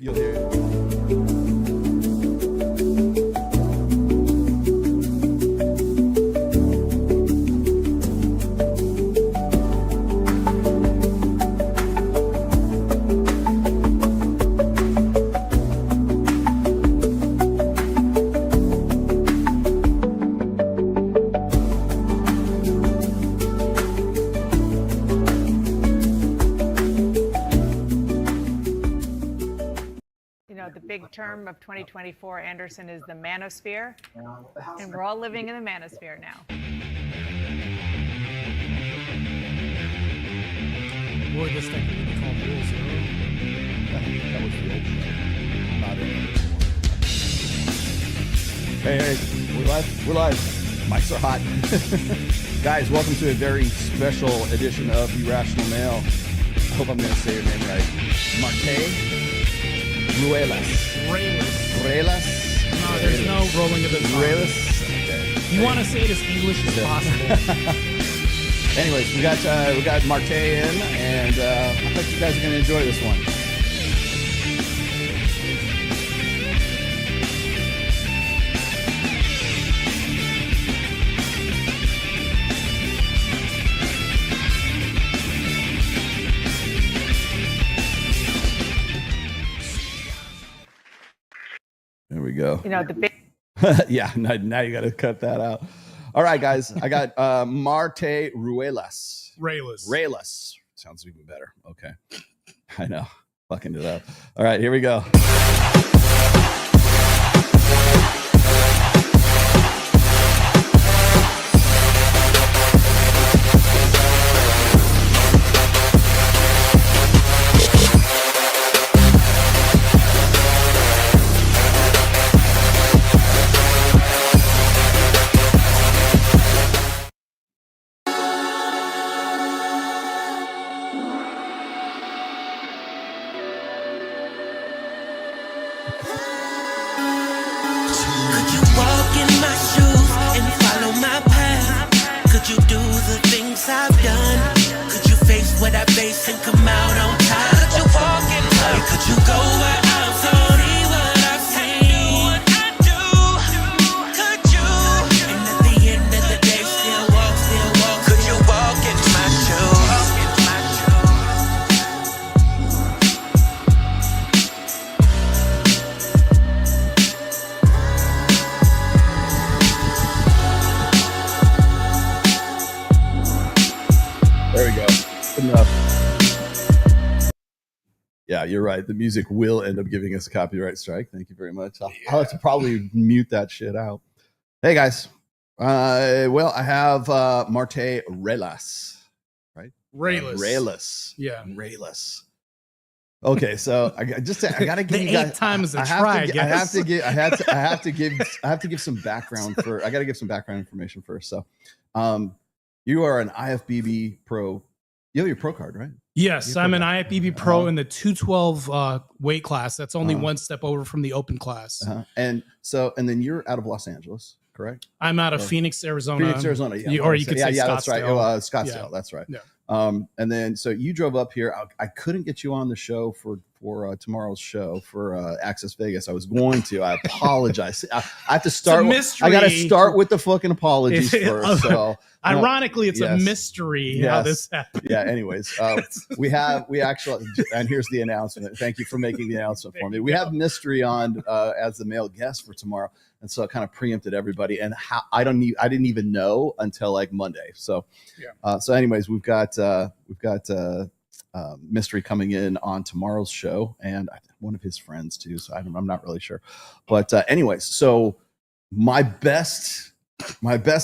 You'll hear it. The big term of 2024, Anderson, is the manosphere, and we're all living in the manosphere now. Boy, this thing could be called Rule Zero. That was the old show. Not it. Hey, we're live. We're live. Mics are hot. Guys, welcome to a very special edition of Irrational Male. I hope I'm going to say your name right. Martae. Ruelas. No, there's no rolling of the tongue. Ruelas. Okay. You want to say it as English as possible. Anyways, we got Martae in, and I think you guys are going to enjoy this one. There we go. The big. Yeah, now you got to cut that out. All right, guys. I got Martae Ruelas. Ruelas. Sounds even better. Okay. I know. Fucking it up. All right, here we go. Could you do the things I've done? Could you face what I face and come out on top? Could you walk in love? Could you go where I've gone? See what I've seen? What I do? Could you? And at the end of the day, still walk. Could you walk in my shoes? There we go. Good enough. Yeah, you're right. The music will end up giving us a copyright strike. Thank you very much. I'll have to probably mute that shit out. Hey, guys. Well, I have Martae Ruelas, right? Ruelas. Yeah. Ruelas. Okay, so I got to give you guys. 8 times a try. I have to give some background for. I got to give some background information first. So, you are an IFBB pro. You have your pro card, right? Yes, I'm an IFBB pro in the 212 weight class. That's only one step over from the open class. And then you're out of Los Angeles, correct? I'm out of Phoenix, Arizona. Yeah. Or you could say Scottsdale. That's right. Scottsdale, yeah. That's right. Yeah. And then so you drove up here. I couldn't get you on the show for tomorrow's show for Access Vegas. I was going to. I apologize. I have to start. I got to start with the fucking apologies first. So ironically, it's a mystery how this happened. Yeah. Anyways, we actually, and here's the announcement. Thank you for making the announcement for me. We have Mystery on as the male guest for tomorrow. And so it kind of preempted everybody, and I didn't even know until like Monday. So, so anyways, we've got Mystery coming in on tomorrow's show, and one of his friends too. So I'm not really sure, but anyways, so my best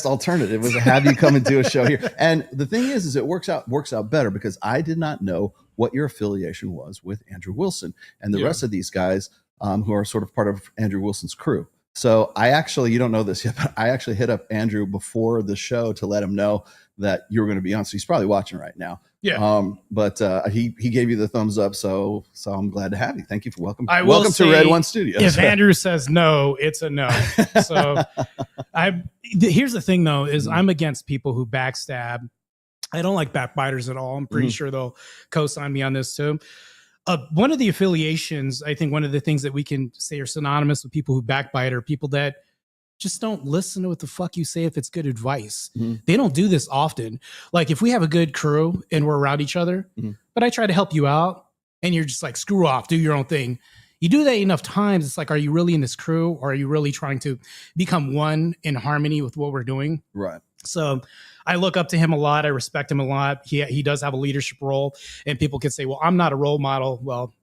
alternative was to have you come and do a show here. And the thing is it works out better because I did not know what your affiliation was with Andrew Wilson and the rest of these guys who are sort of part of Andrew Wilson's crew. So you don't know this yet, but I actually hit up Andrew before the show to let him know that you were going to be on. So he's probably watching right now. Yeah. But he gave you the thumbs up. So I'm glad to have you. Thank you for welcome to Red One Studios. If Andrew says no, it's a no. So here's the thing though, is I'm against people who backstab. I don't like backbiters at all. I'm pretty sure they'll co-sign me on this too. one of the affiliations, I think one of the things that we can say are synonymous with people who backbite are people that just don't listen to what the fuck you say if it's good advice. They don't do this often. Like if we have a good crew and we're around each other, but I try to help you out and you're just like, screw off, do your own thing. You do that enough times, it's like, are you really in this crew or are you really trying to become one in harmony with what we're doing? Right. So I look up to him a lot. I respect him a lot. He does have a leadership role, and people can say, well, I'm not a role model. Well,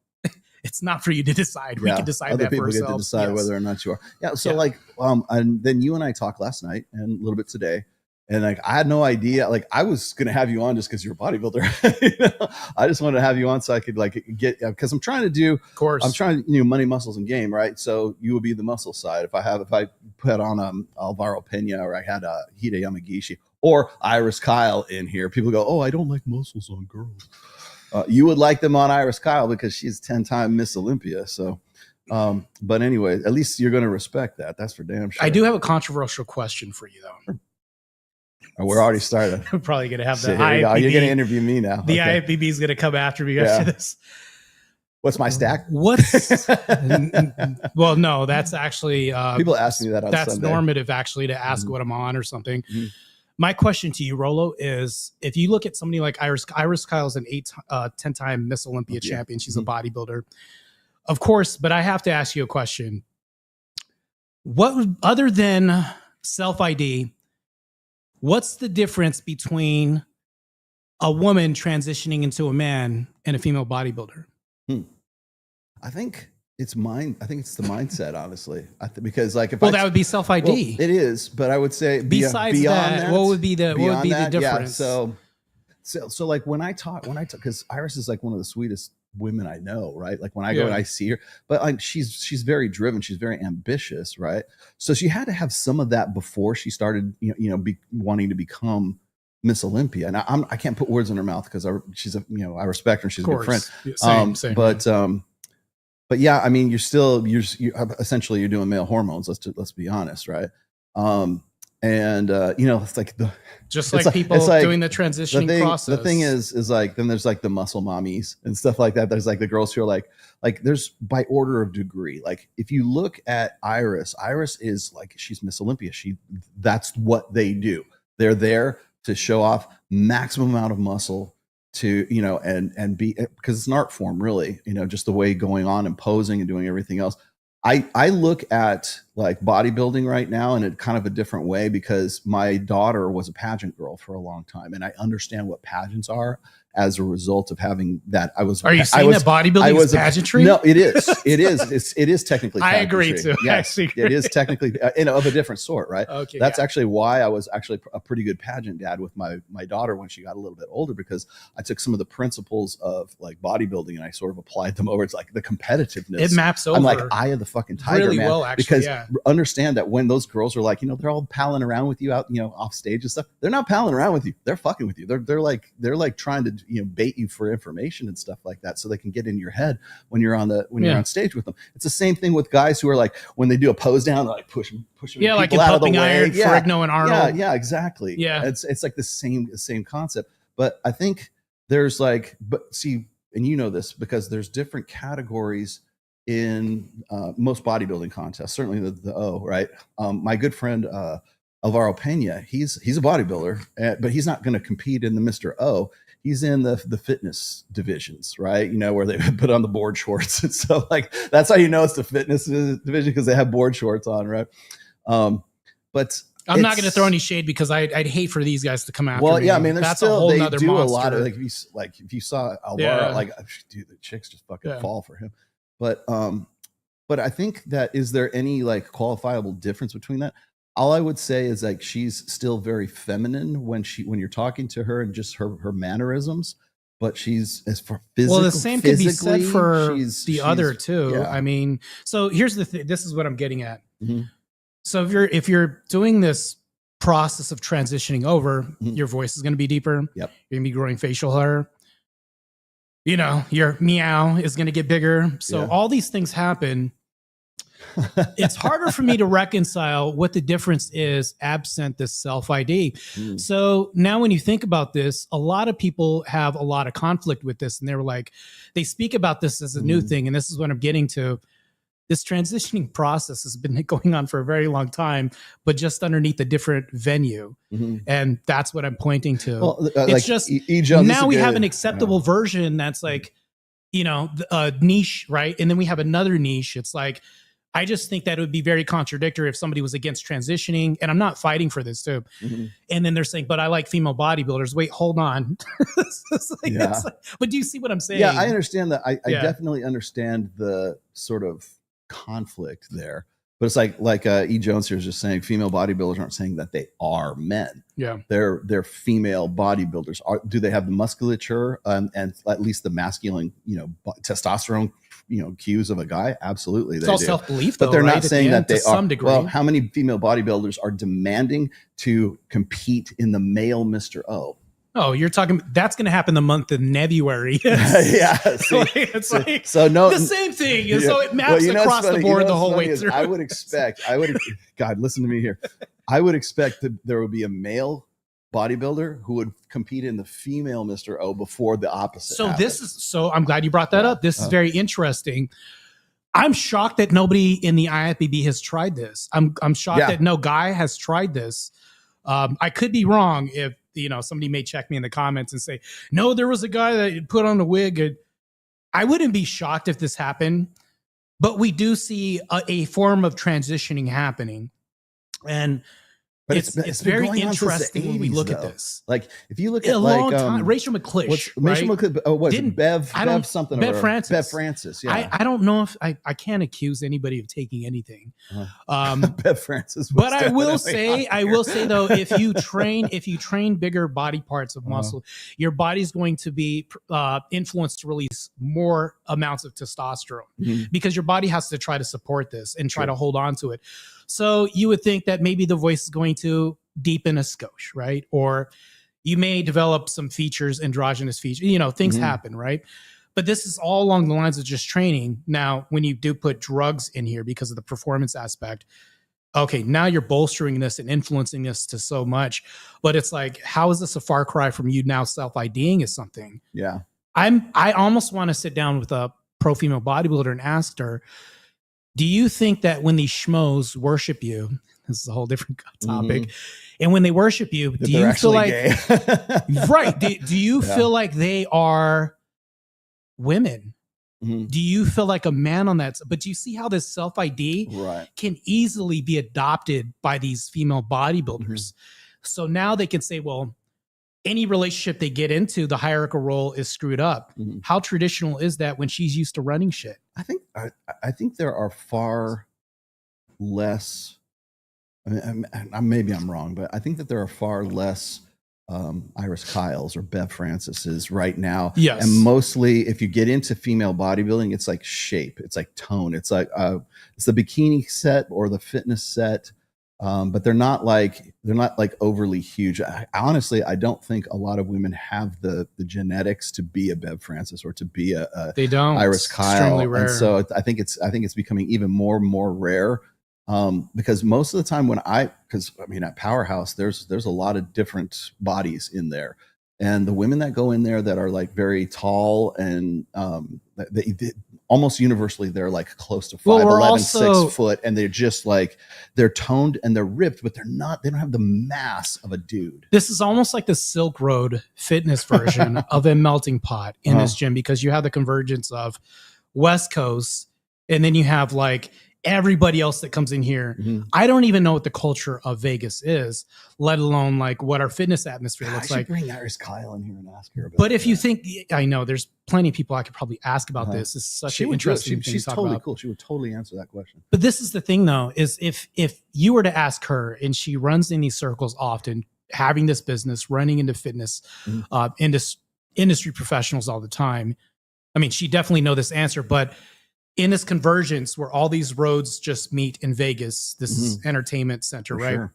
it's not for you to decide. We can decide Other that for people get to ourselves. decide whether or not you are. Yeah. So like, and then you and I talked last night and a little bit today. And like, I had no idea, like I was going to have you on just cause you're a bodybuilder. You know? I just wanted to have you on so I could like get, cause I'm trying to do, Of course. I'm trying to, money, muscles and game. Right. So you will be the muscle side. If I put on Alvaro Pena or I had a Hide Yamagishi or Iris Kyle in here, people go, oh, I don't like muscles on girls. You would like them on Iris Kyle because she's 10-time Miss Olympia. So, but anyway, at least you're going to respect that. That's for damn sure. I do have a controversial question for you though. We're already started. We're probably going to have the You're going to interview me now. The IFBB is going to come after me after this. What's my stack? Well, no, that's actually people ask me that on that's Sunday. Normative actually to ask what I'm on or something. My question to you, Rolo, is if you look at somebody like Iris Kyle's an 10-time Miss Olympia champion. She's a bodybuilder, of course, but I have to ask you a question. What, other than self-ID, what's the difference between a woman transitioning into a man and a female bodybuilder? I think it's mine. I think it's the mindset, honestly. Because like if that would be self-ID. It is, but I would say besides beyond that, what would be the difference? Yeah, so like when I talk, because Iris is like one of the sweetest women I know, right? Like when I go and I see her, but like she's very driven, she's very ambitious, right? So she had to have some of that before she started, wanting to become Miss Olympia. And I can't put words in her mouth because she's I respect her. She's a good friend. Same. But yeah, I mean, you're essentially you're doing male hormones. Let's be honest, right? It's like people doing the transitioning process. The thing is like, then there's like the muscle mommies and stuff like that. There's like the girls who are like there's by order of degree. Like if you look at Iris is like, she's Miss Olympia. That's what they do. They're there to show off maximum amount of muscle to, and be, because it's an art form, really, just the way going on and posing and doing everything else. I look at like bodybuilding right now in a kind of a different way because my daughter was a pageant girl for a long time. And I understand what pageants are as a result of having that. Are you saying that bodybuilding is pageantry? No, it is. It is technically pageantry. I agree too. Yes, it is technically of a different sort, right? Okay. That's actually why I was actually a pretty good pageant dad with my daughter when she got a little bit older, because I took some of the principles of like bodybuilding and I sort of applied them over. It's like the competitiveness. It maps over. I'm like eye of the fucking tiger, really man. Well, actually, because understand that when those girls are like, they're all palling around with you out, off stage and stuff. They're not palling around with you. They're fucking with you. They're like trying to bait you for information and stuff like that, so they can get in your head when you're on stage with them. It's the same thing with guys who are like, when they do a pose down, they're like pushing people like out of the Pumping way. Iron, Ferrigno and Arnold. Yeah, exactly. Yeah, it's like the same concept. But I think there's like, and you know this because there's different categories in most bodybuilding contests. Certainly the O, right? My good friend Alvaro Pena, he's a bodybuilder, but he's not going to compete in the Mr. O. He's in the fitness divisions, right? Where they put on the board shorts and stuff. Like that's how you know it's the fitness division, because they have board shorts on, right? But I'm not going to throw any shade because I'd hate for these guys to come after me. Well, yeah, I mean, that's a whole nother monster. A lot of if you saw Alvaro, dude, the chicks just fucking fall for him. But I think that, is there any like qualifiable difference between that? All I would say is like she's still very feminine when you're talking to her and just her mannerisms, but she's as for physical. Well, the same could be said for the other too. Yeah. I mean, so here's the thing. This is what I'm getting at. Mm-hmm. So if you're doing this process of transitioning over, your voice is going to be deeper. Yep. You're going to be growing facial hair. Your meow is going to get bigger. So all these things happen. it's harder for me to reconcile what the difference is absent this self-ID. So now when you think about this, a lot of people have a lot of conflict with this, and they were like, they speak about this as a new thing. And this is what I'm getting to. This transitioning process has been going on for a very long time, but just underneath a different venue. And that's what I'm pointing to. Well, it's like just Jones, now we have an acceptable version that's like, you know, a niche, right? And then we have another niche. It's like, I just think that it would be very contradictory if somebody was against transitioning, and I'm not fighting for this too. And then they're saying, but I like female bodybuilders. Wait, hold on. It's like, but do you see what I'm saying? Yeah, I understand that. I definitely understand the sort of conflict there. But it's like E. Jones here is just saying female bodybuilders aren't saying that they are men. Yeah, they're female bodybuilders. Do they have the musculature and at least the masculine, you know, testosterone, you know, cues of a guy? Absolutely, it's they all do. self-belief, but though, they're right? not saying that they are. Some degree. Well, how many female bodybuilders are demanding to compete in the male Mr. O? Oh, you're talking. That's going to happen the month of February. Yeah, see, it's like so no, the same thing. Yeah. So it maps you know across the board the whole way through. I would expect. God, listen to me here. I would expect that there would be a male bodybuilder who would compete in the female Mr. O before the opposite. So happened. so I'm glad you brought that up. This is very interesting. I'm shocked that nobody in the IFBB has tried this. I'm shocked that no guy has tried this. I could be wrong. If you know, somebody may check me in the comments and say, no, there was a guy that put on a wig. I wouldn't be shocked if this happened, but we do see a form of transitioning happening. And but it's very interesting when we look at this. Like if you look at a long time, Rachel McClish, Bev something? Bev Francis. Bev Francis. Yeah. I don't know if I can't accuse anybody of taking anything. Bev Francis. But I will say though, if you train bigger body parts of muscle, your body's going to be influenced to release more amounts of testosterone because your body has to try to support this and try to hold on to it. So you would think that maybe the voice is going to deepen a skosh, right? Or you may develop some features, androgynous features, you know, things happen, right? But this is all along the lines of just training. Now, when you do put drugs in here because of the performance aspect, okay, now you're bolstering this and influencing this to so much. But it's like, how is this a far cry from you now self-IDing as something? Yeah. I almost want to sit down with a pro female bodybuilder and ask her, do you think that when these schmoes worship you, this is a whole different topic, and when they worship you, do you feel like, right? Do you feel like they are women? Do you feel like a man on that? But do you see how this self-ID can easily be adopted by these female bodybuilders? So now they can say, well, any relationship they get into, the hierarchical role is screwed up. How traditional is that when she's used to running shit? I think there are far less. Maybe I'm wrong, but I think that there are far less Iris Kyles or Bev Francis's right now. Yes, and mostly if you get into female bodybuilding, it's like shape, it's like tone, it's like it's the bikini set or the fitness set. But they're not like overly huge. Honestly, I don't think a lot of women have the genetics to be a Bev Francis or to be a they don't Iris Kyle. Rare. And so I think it's becoming even more and more rare. Because most of the time at Powerhouse, there's a lot of different bodies in there. And the women that go in there that are like very tall and they almost universally they're like close to 5'11", 6 foot, and they're just like they're toned and they're ripped, but they don't have the mass of a dude. This is almost like the Silk Road fitness version of a melting pot in this gym, because you have the convergence of West Coast, and then you have like everybody else that comes in here. I don't even know what the culture of Vegas is, let alone like what our fitness atmosphere looks like. Bring Iris Kyle in here and ask her about But if you think, I know there's plenty of people I could probably ask about this. It's such an interesting thing she's to talk totally about. cool. She would totally answer that question. But this is the thing though, is if you were to ask her, and she runs in these circles often, having this business, running into fitness, industry professionals all the time. I mean, she definitely know this answer, but in this convergence where all these roads just meet in Vegas, this is entertainment center, right? Sure.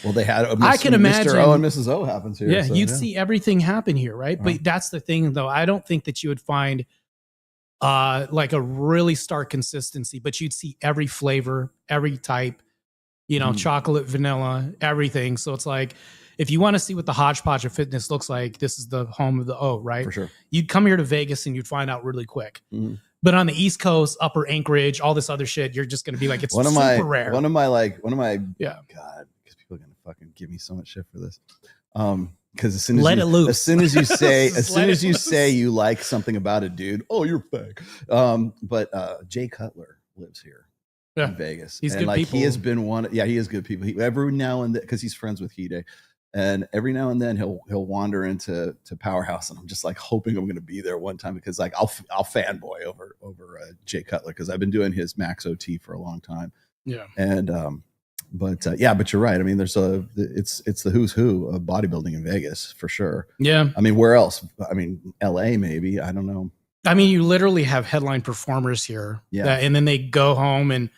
Well, they had I can imagine Mr. O and Mrs. O happens here. Yeah, you'd see everything happen here, right? But that's the thing, though. I don't think that you would find like a really stark consistency, but you'd see every flavor, every type, you know, chocolate, vanilla, everything. So it's like, if you want to see what the hodgepodge of fitness looks like, this is the home of the O, right? For sure. You'd come here to Vegas and you'd find out really quick. But on the East Coast, Upper Anchorage, all this other shit, you're just going to be like, it's super rare. One of my, yeah. God, because people are going to fucking give me so much shit for this. Because as soon as as soon as you say you like something about a dude, oh, you're fake. But Jay Cutler lives here in Vegas. He's and good like people. he has been one. Yeah, he is good people. Every now and then, because he's friends with Hide. And every now and then he'll wander into Powerhouse, and I'm just like hoping I'm going to be there one time, because like I'll fanboy over Jay Cutler, because I've been doing his Max OT for a long time. Yeah. And but you're right. I mean, it's the who's who of bodybuilding in Vegas for sure. Yeah. I mean, where else? I mean, LA maybe. I don't know. I mean, you literally have headline performers here. Yeah. And then they go home and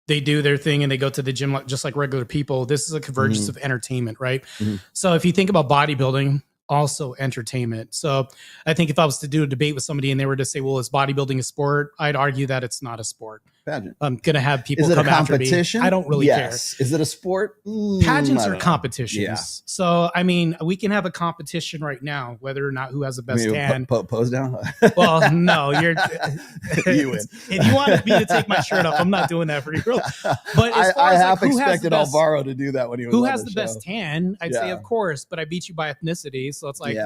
they do their thing and they go to the gym just like regular people. This is a convergence of entertainment, right? So if you think about bodybuilding, also entertainment. So I think if I was to do a debate with somebody and they were to say, well, is bodybuilding a sport? I'd argue that it's not a sport. Pageant. I'm going to have people come after me. Is it a competition? I don't really care. Is it a sport? Pageants are competitions. Yeah. So, I mean, we can have a competition right now, whether or not who has the best tan. Pose down? Well, no. You win. If you want me to take my shirt off, I'm not doing that for you. But as far I as half like, expected Alvaro to do that when he was who on has the the best tan? I'd say, of course, but I beat you by ethnicity. So it's like,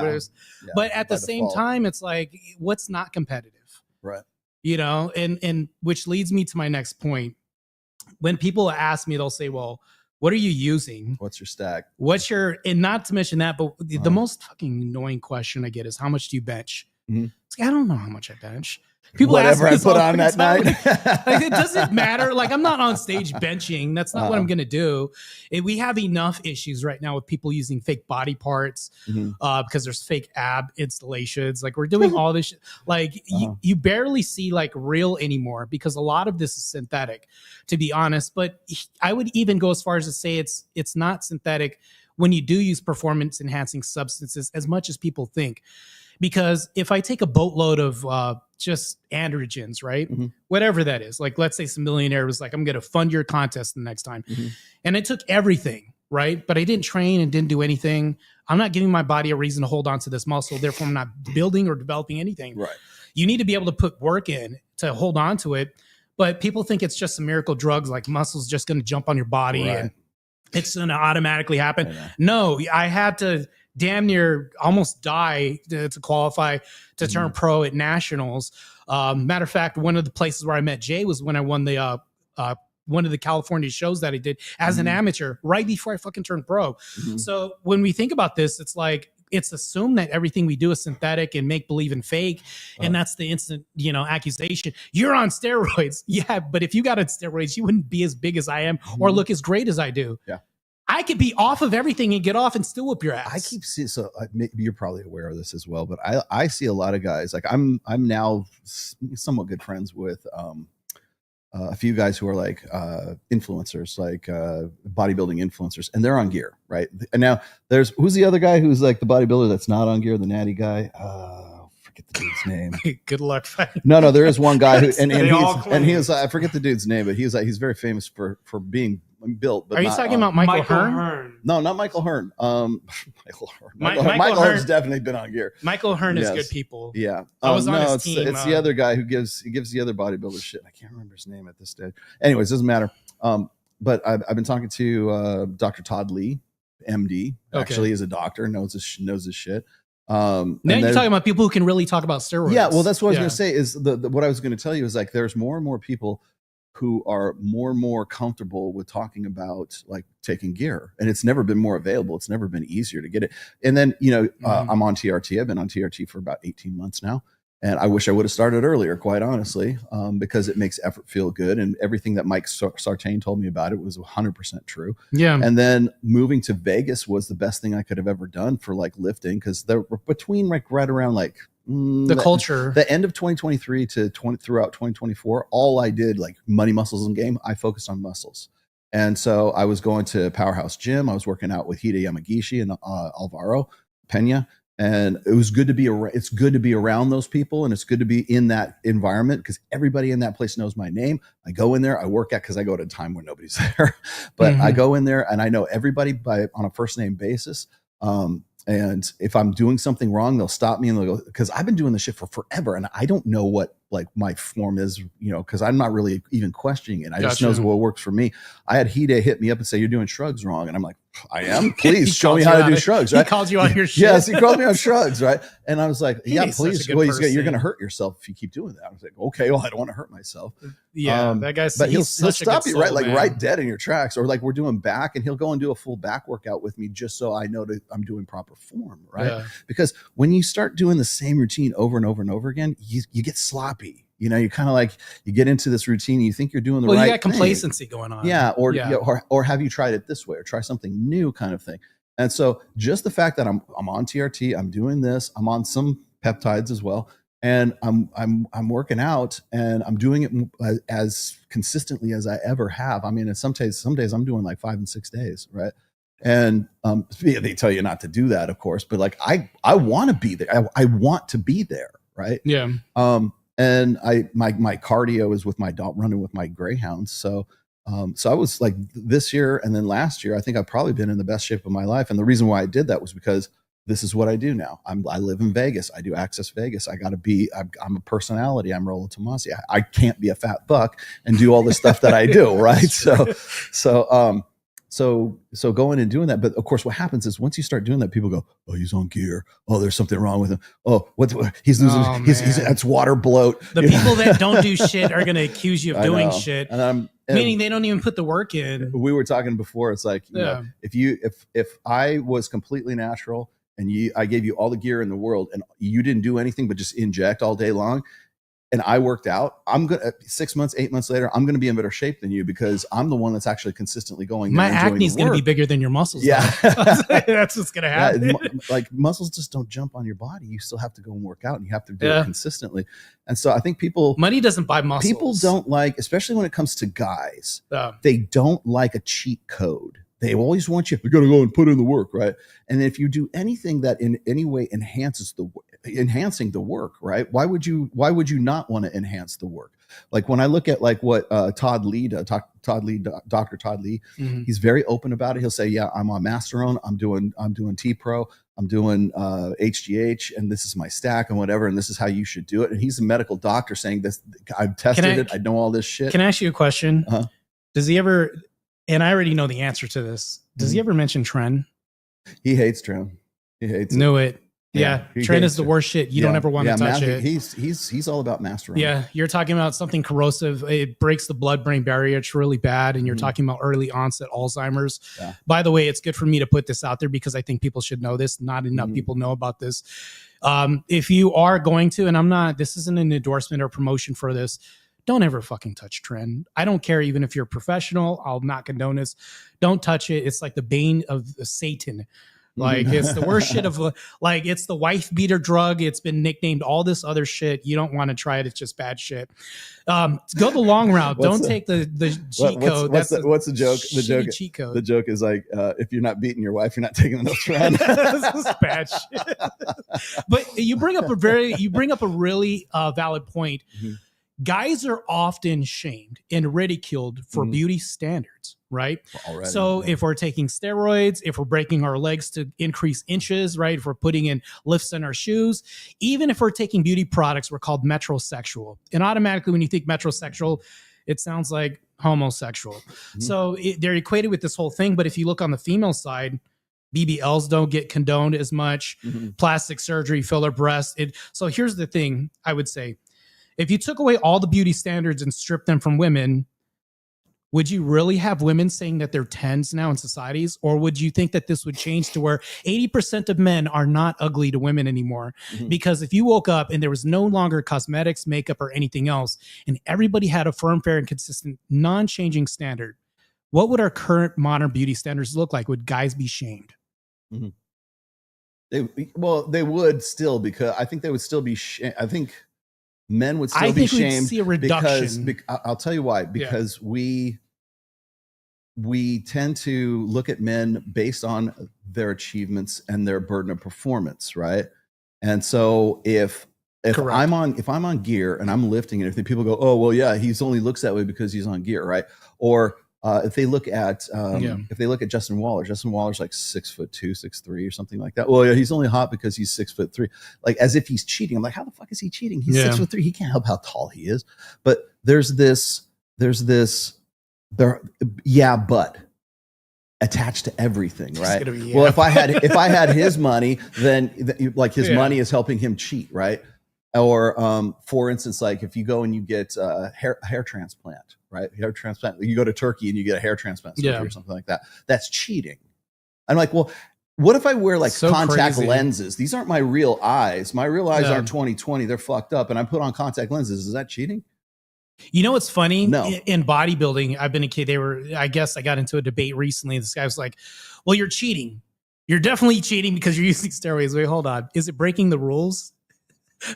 but at the same time, it's like, what's not competitive? Right. You know, and which leads me to my next point. When people ask me, they'll say, well, what are you using? What's your stack? And not to mention that, but the most fucking annoying question I get is, how much do you bench? It's like, I don't know how much I bench. People Whatever ask I put on that night. Like, it doesn't matter. Like, I'm not on stage benching. That's not what I'm going to do. We have enough issues right now with people using fake body parts because there's fake ab installations. Like, we're doing all this shit. Like, you barely see like real anymore, because a lot of this is synthetic, to be honest. But I would even go as far as to say it's not synthetic when you do use performance enhancing substances as much as people think. Because if I take a boatload of just androgens, right? Whatever that is, like, let's say some millionaire was like, I'm going to fund your contest the next time. And it took everything, right? But I didn't train and didn't do anything. I'm not giving my body a reason to hold on to this muscle. Therefore, I'm not building or developing anything. Right. You need to be able to put work in to hold on to it. But people think it's just some miracle drugs, like muscles just going to jump on your body and it's going to automatically happen. No, I had to damn near almost die to qualify to turn pro at nationals. Matter of fact, one of the places where I met Jay was when I won the one of the California shows that I did as an amateur right before I fucking turned pro. So when we think about this, it's like, it's assumed that everything we do is synthetic and make believe and fake. And that's the instant, accusation. You're on steroids. Yeah. But if you got on steroids, you wouldn't be as big as I am or look as great as I do. Yeah. I could be off of everything and get off and still whip your ass. I keep seeing, so maybe you're probably aware of this as well, but I see a lot of guys, like I'm now somewhat good friends with a few guys who are like influencers, like bodybuilding influencers, and they're on gear, right? And now who's the other guy who's like the bodybuilder that's not on gear, the natty guy? Forget the dude's name. Good luck. No, there is one guy who, and he was, I forget the dude's name, but he's very famous for being built. But are you talking about Michael Hearn? No, not Michael Hearn. Michael Hearn. Michael Hearn's definitely been on gear. Michael Hearn is good people. Yeah, I was on his team. It's the other guy who gives the other bodybuilders shit. I can't remember his name at this stage. Anyways, doesn't matter. But I've been talking to Dr. Todd Lee, MD. Actually, is a doctor, knows his shit. Now you're talking about people who can really talk about steroids. Yeah, well, that's what I was going to say. Is what I was going to tell you is like there's more and more people who are more and more comfortable with talking about like taking gear, and it's never been more available. It's never been easier to get it. And then I'm on TRT. I've been on TRT for about 18 months now, and I wish I would have started earlier, quite honestly, because it makes effort feel good. And everything that Mike Sartain told me about it was 100% true. Yeah. And then moving to Vegas was the best thing I could have ever done for like lifting, because they're between like right around like culture, the end of 2023 to throughout 2024, all I did, like money, muscles, and game, I focused on muscles. And so I was going to Powerhouse Gym. I was working out with Hide Yamagishi and Alvaro Pena. And it was good to be around. It's good to be around those people, and it's good to be in that environment because everybody in that place knows my name. I go in there, I work out because I go at a time when nobody's there, but I go in there and I know everybody on a first name basis. And if I'm doing something wrong, they'll stop me and they'll go, because I've been doing this shit for forever and I don't know what like my form is, you know, because I'm not really even questioning it. I just know what works for me. I had Hide hit me up and say, "You're doing shrugs wrong." And I'm like, "I am? Please show me how to do shrugs." Right? He called you on your shit. Yes, he called me on shrugs, right? And I was like, "Yeah, please." Well, you're going to hurt yourself if you keep doing that. I was like, "Okay, well, I don't want to hurt myself." Yeah, that guy's. But he'll stop you right, like right dead in your tracks, or like we're doing back, and he'll go and do a full back workout with me just so I know that I'm doing proper form, right? Yeah. Because when you start doing the same routine over and over and over again, you get sloppy. You know, you kind of like you get into this routine and you think you're doing the right thing. Well, you got complacency going on. Yeah, or have you tried it this way or try something new kind of thing. And so just the fact that I'm on TRT, I'm doing this, I'm on some peptides as well, and I'm working out and I'm doing it as consistently as I ever have. I mean, some days I'm doing like 5 and 6 days, right? And they tell you not to do that, of course, but like I want to be there. I want to be there, right? Yeah. And my cardio is with my dog, running with my greyhounds. So I was like this year and then last year, I think I've probably been in the best shape of my life. And the reason why I did that was because this is what I do now. I live in Vegas. I do Access Vegas. I'm a personality. I'm Rollo Tomasi. I can't be a fat buck and do all the stuff that I do. Right. So going and doing that. But of course, what happens is once you start doing that, people go, "Oh, he's on gear. Oh, there's something wrong with him. Oh, he's losing. He's that's water bloat." The people that don't do shit are going to accuse you of doing shit. Meaning they don't even put the work in. We were talking before. It's like, you know, if I was completely natural and I gave you all the gear in the world and you didn't do anything but just inject all day long, and I worked out, I'm going to 6 months, 8 months later, I'm going to be in better shape than you because I'm the one that's actually consistently going. My acne is going to be bigger than your muscles. Yeah. That's what's going to happen. Yeah, like muscles just don't jump on your body. You still have to go and work out and you have to do it consistently. And so I think money doesn't buy muscles. People don't like, especially when it comes to guys, they don't like a cheat code. They always want you got to go and put in the work, right? And if you do anything that in any way enhancing the work, right? Why would you not want to enhance the work? Like when I look at like what Dr. Todd Lee, he's very open about it. He'll say, "Yeah, I'm on Masterone. I'm doing T-Pro. I'm doing HGH, and this is my stack and whatever, and this is how you should do it." And he's a medical doctor saying this. I've tested it. I know all this shit. Can I ask you a question? Does he ever? And I already know the answer to this. Does he ever mention Tren? He hates Tren. He hates it. Knew it. Yeah. Tren is the worst shit. You don't ever want to touch it. He's all about Masterone. Yeah. You're talking about something corrosive. It breaks the blood-brain barrier. It's really bad. And you're talking about early onset Alzheimer's. Yeah. By the way, it's good for me to put this out there because I think people should know this. Not enough people know about this. If you are going to, and this isn't an endorsement or promotion for this, don't ever fucking touch Tren. I don't care even if you're a professional. I'll not condone this. Don't touch it. It's like the bane of Satan. Like it's the worst shit of like it's the wife beater drug. It's been nicknamed all this other shit. You don't want to try it. It's just bad shit. Go the long route. Don't take the cheat code. What's the joke? The joke cheat code. The joke is like if you're not beating your wife, you're not taking enough Tren. This is bad shit. But you bring up a really valid point. Guys are often shamed and ridiculed for beauty standards, right? Already, so if we're taking steroids, if we're breaking our legs to increase inches, right? If we're putting in lifts in our shoes, even if we're taking beauty products, we're called metrosexual. And automatically when you think metrosexual, it sounds like homosexual. So they're equated with this whole thing. But if you look on the female side, BBLs don't get condoned as much. Plastic surgery, filler breasts. So here's the thing I would say. If you took away all the beauty standards and stripped them from women, would you really have women saying that they're 10s now in societies? Or would you think that this would change to where 80% of men are not ugly to women anymore? Because if you woke up and there was no longer cosmetics, makeup, or anything else, and everybody had a firm, fair, and consistent, non-changing standard, what would our current modern beauty standards look like? Would guys be shamed? They would still, because I think they would still be I think men would still be shamed. See a reduction. Because I'll tell you why. Because we we tend to look at men based on their achievements and their burden of performance, right? And so if I'm on gear and I'm lifting, and if the people go, oh well, yeah, he's only looks that way because he's on gear, right? Or if they look at Justin Waller's like 6'2", 6'3", or something like that. Well, yeah, he's only hot because he's 6'3", like as if he's cheating. I'm like, how the fuck is he cheating? He's 6'3". He can't help how tall he is. But there's this but attached to everything, right? Well, if I had his money, then like his money is helping him cheat, right? Or for instance, like if you go and you get a hair transplant, right? Hair transplant. You go to Turkey and you get a hair transplant or something like that. That's cheating. I'm like, well, what if I wear like contact lenses? These aren't my real eyes. My real eyes aren't 20/20. They're fucked up, and I put on contact lenses. Is that cheating? You know what's funny? No. In bodybuilding, I've been a kid. I guess I got into a debate recently. This guy was like, well, you're cheating. You're definitely cheating because you're using steroids. Wait, hold on. Is it breaking the rules?